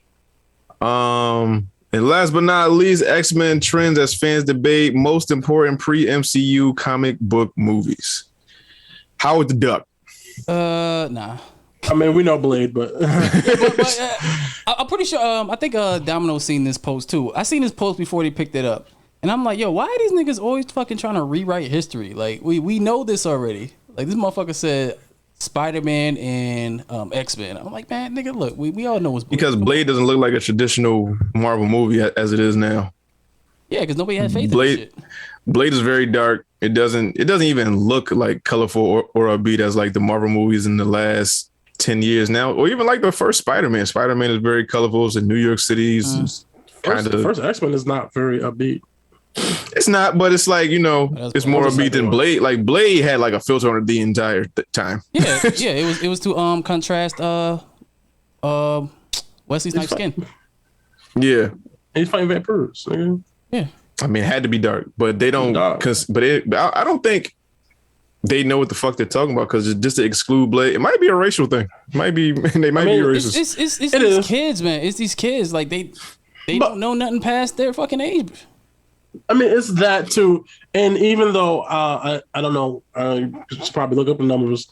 And last but not least, X-Men trends as fans debate most important pre-MCU comic book movies. Howard the Duck. Nah. I mean, we know Blade, but, I'm pretty sure. I think Domino's seen this post too. I seen this post before they picked it up, and I'm like, yo, why are these niggas always fucking trying to rewrite history? Like, we know this already. Like, this motherfucker said Spider-Man and X-Men. I'm like, man, nigga, look, we all know it's Blade. Because Blade doesn't look like a traditional Marvel movie as it is now. Yeah, because nobody had faith in this shit. Blade is very dark. It doesn't even look like colorful or upbeat as like the Marvel movies in the last 10 years now, or even like the first Spider-Man. Spider-Man is very colorful. It's in New York City. The first X-Men is not very upbeat. It's not, but it's like, it's more upbeat than Blade. Like Blade had like a filter on it the entire time. Yeah, it was to contrast Wesley Snipes' skin. Yeah, he's fighting vampires. Yeah. I mean, it had to be dark, but they don't. I don't think they know what the fuck they're talking about, because just to exclude Blade, it might be a racial thing. They might be racist. It's these kids, man. It's these kids. Like they don't know nothing past their fucking age. I mean, it's that too. And even though I don't know, just probably look up the numbers,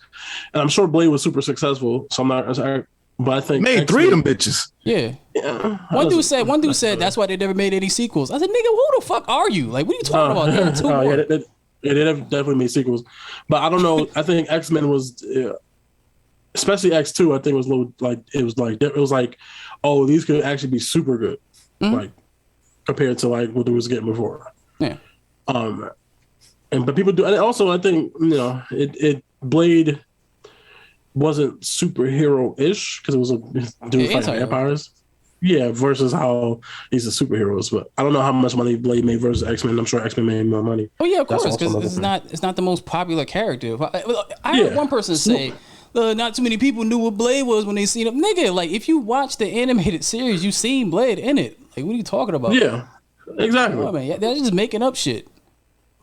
and I'm sure Blade was super successful. So I'm not. But I think made three of them bitches. Yeah. One dude said that's why they never made any sequels. I said, nigga, who the fuck are you? Like, what are you talking about? There are two more. They definitely made sequels. But I don't know. I think X-Men was, especially X2. I think it was like, oh, these could actually be super good, like compared to like what they was getting before. Yeah. But people do, and also I think it Blade wasn't superhero-ish because it was a dude fighting vampires. Yeah, versus how he's a superheroes. But I don't know how much money Blade made versus X-Men. I'm sure X-Men made more money. Oh yeah, of course, because it's not the most popular character. I heard one person say, not too many people knew what Blade was when they seen him. Nigga, like if you watch the animated series, you seen Blade in it. Like, what are you talking about? Yeah, exactly. Oh, man, they're just making up shit.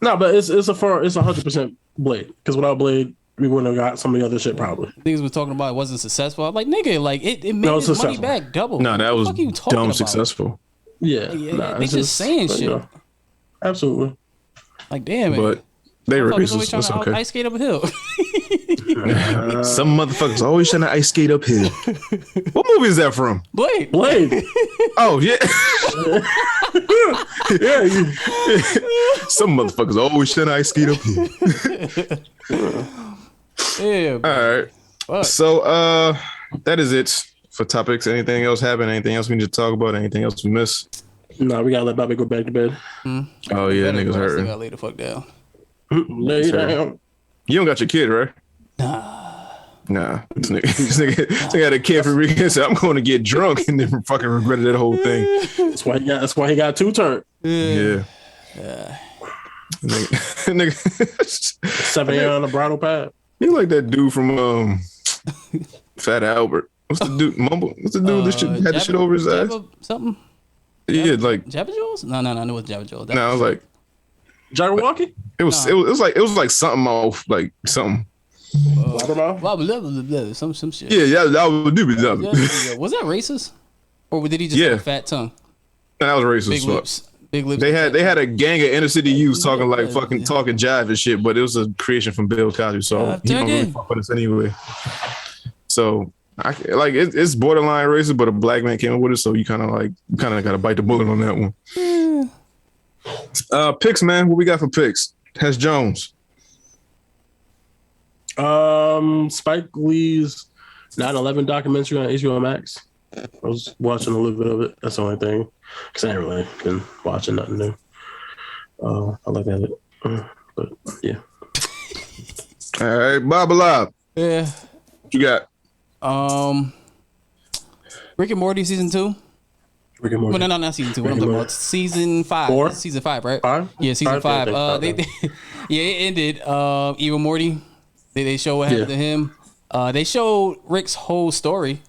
No, but it's 100% Blade, because without Blade, we wouldn't have got some of the other shit probably. Things we're talking about wasn't successful. I'm like, nigga, like it made his money back double. No, that was dumb successful. Yeah. They just saying shit. Absolutely. Like, damn it. But they racist. That's okay. Ice skate up a hill. Some motherfuckers always trying to ice skate uphill. What movie is that from? Blade. Oh, yeah. Some motherfuckers always trying to ice skate uphill. Yeah. All right. Fuck. So that is it for topics. Anything else happen? Anything else we need to talk about? Anything else we miss? No, we gotta let Bobby go back to bed. Oh yeah, niggas hurting. I gotta lay the fuck down. Lay down. You don't got your kid, right? Nah. This nigga had a kid for weekend, so I'm going to get drunk, and then fucking regretted that whole thing. That's why he got two turn. Yeah. Nigga. 7 years on the bridal pad. You like that dude from Fat Albert. What's the dude? Mumble. What's the dude that had the shit over his eyes? Something. Yeah, like Jabba Jules? No, I know it's Jabba Jules. No, I was like Jabberwocky? It was like something off, like something. Some shit. Yeah, that was Was that racist? Or did he just have a fat tongue? That was racist. Big lips. Big lips. They had a gang of inner city youths talking like fucking talking jive and shit, but it was a creation from Bill Cosby, so he don't really fuck with us anyway. So it's borderline racist, but a black man came up with it, so you kind of got to bite the bullet on that one. Picks, man. What we got for picks? Hess Jones. Spike Lee's 9/11 documentary on HBO Max. I was watching a little bit of it. That's the only thing, because I ain't really been watching nothing new. I like that, but yeah. All right, Bob Alive. Yeah. What you got? Rick and Morty season 2. Rick and Morty. Well, no, not season 2. What I'm talking about season 5. 4? Season 5, right? 5? Yeah, season 5. It ended. Even Morty. They show what happened to him. They showed Rick's whole story.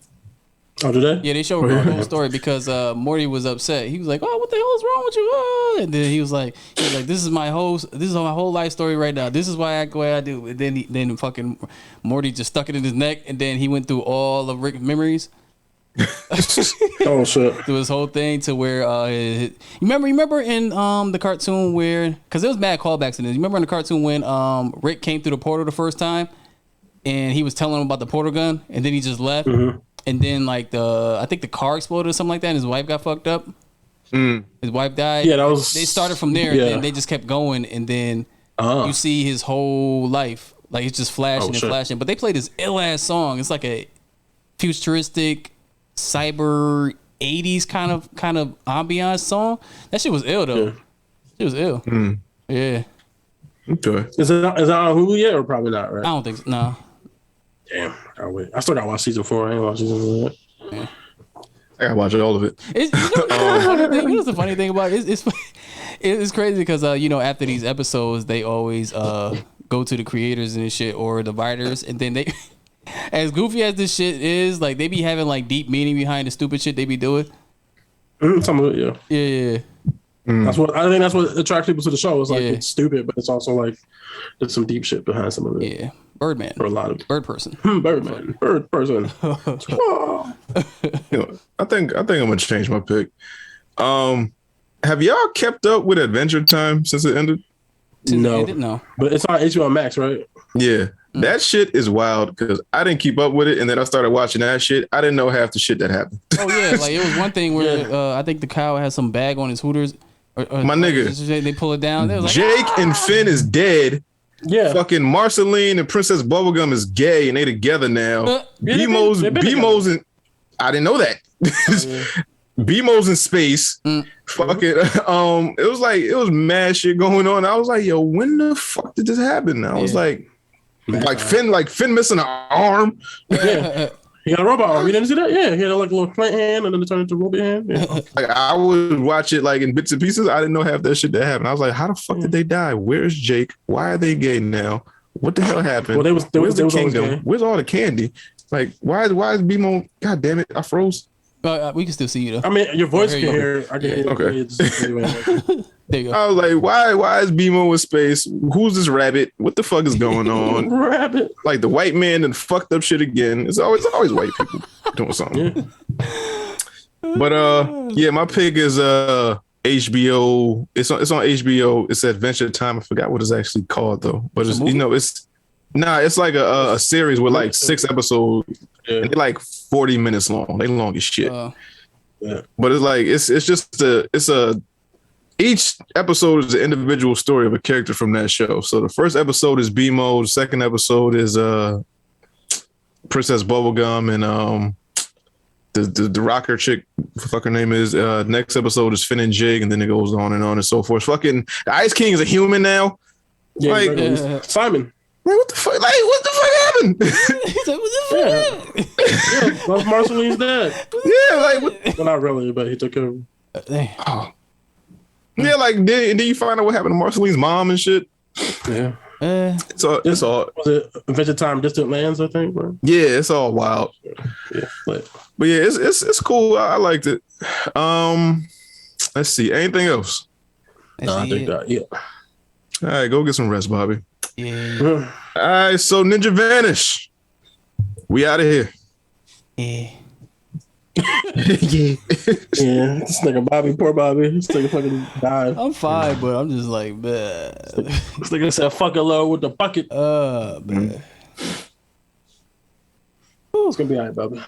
Oh, did they? Yeah, they showed Rick's whole story because Morty was upset. He was like, "Oh, what the hell is wrong with you?" And then he was like, "This is my whole life story right now. This is why I act the way I do." And then fucking Morty just stuck it in his neck, and then he went through all of Rick's memories. Oh shit! Through his whole thing to where you remember in the cartoon where, because there was mad callbacks in this. You remember in the cartoon when Rick came through the portal the first time, and he was telling him about the portal gun, and then he just left. Mm-hmm. And then I think the car exploded or something like that, and his wife got fucked up. His wife died. Yeah, that was. They started from there, and then they just kept going, and then you see his whole life, like it's just flashing and flashing. But they played this ill ass song. It's like a futuristic, cyber 80s kind of ambiance song. That shit was ill though. It was ill. Yeah. Okay. Is it on Hulu yet, or probably not? Right. I don't think so. No. Damn, I wait. I still gotta watch season 4. I ain't watched season 1 yet. I gotta watch all of it. You know the funny thing about it? It's crazy because after these episodes they always go to the creators and shit or the writers, and then they as goofy as this shit is, like they be having like deep meaning behind the stupid shit they be doing. Some of it, yeah. Yeah. That's what I think. That's what attracts people to the show. It's like it's stupid, but it's also like there's some deep shit behind some of it. Yeah. Birdman. For a lot of bird person. Birdman. Bird person. I think I'm gonna change my pick. Have y'all kept up with Adventure Time since it ended? No. But it's on HBO Max, right? Yeah. That shit is wild because I didn't keep up with it, and then I started watching that shit. I didn't know half the shit that happened. Oh yeah, like it was one thing where I think the cow had some bag on his hooters. My nigga, they pull it down. They was like, Jake and Finn is dead. Yeah. Fucking Marceline and Princess Bubblegum is gay and they together now. BMO's in. I didn't know that. BMO's in space. Fucking it was mad shit going on. I was like, yo, when the fuck did this happen? I was like Finn missing an arm. Yeah. He got a robot arm. You didn't see that? Yeah, he had like a little plant hand and then it turned into a robot hand. Yeah. Like I would watch it like in bits and pieces. I didn't know half that shit that happened. I was like, how the fuck did they die? Where's Jake? Why are they gay now? What the hell happened? Well, Where's the kingdom? Where's all the candy? Like, why is BMO? God damn it! I froze. We can still see you though. I mean, your voice can hear. I can hear. Okay. There you go. I was like, why is BMO in space? Who's this rabbit? What the fuck is going on? Rabbit. Like the white man and fucked up shit again. It's always white people doing something. Yeah. But my pick is HBO. It's on HBO. It's Adventure Time. I forgot what it's actually called though. But it's it's like a series with like 6 episodes. Yeah. And they're like 40 minutes long. They long as shit. But it's like each episode is an individual story of a character from that show. So the first episode is BMO. The second episode is Princess Bubblegum and the rocker chick. Fuck her name is. Next episode is Finn and Jake, and then it goes on and so forth. Fucking the Ice King is a human now. Yeah, Simon. Like what the fuck? Like what the fuck happened? He's like, what the fuck happened? That's Marceline's dad. Yeah, like what? Well, not really, but he took care of him. Yeah, like then you find out what happened to Marceline's mom and shit. Yeah. It's all was it Adventure Time Distant Lands, I think, bro? Yeah, it's all wild. Yeah. But yeah, it's cool. I liked it. Let's see. Anything else? I think that, yeah. All right, go get some rest, Bobby. Yeah. All right, so Ninja Vanish. We out of here. Yeah. Yeah. Yeah, this nigga Bobby, poor Bobby. This nigga fucking died. I'm fine, but I'm just like, man. This nigga said, "Fuck it, low with the bucket." Man. Oh, it's gonna be alright, Bobby.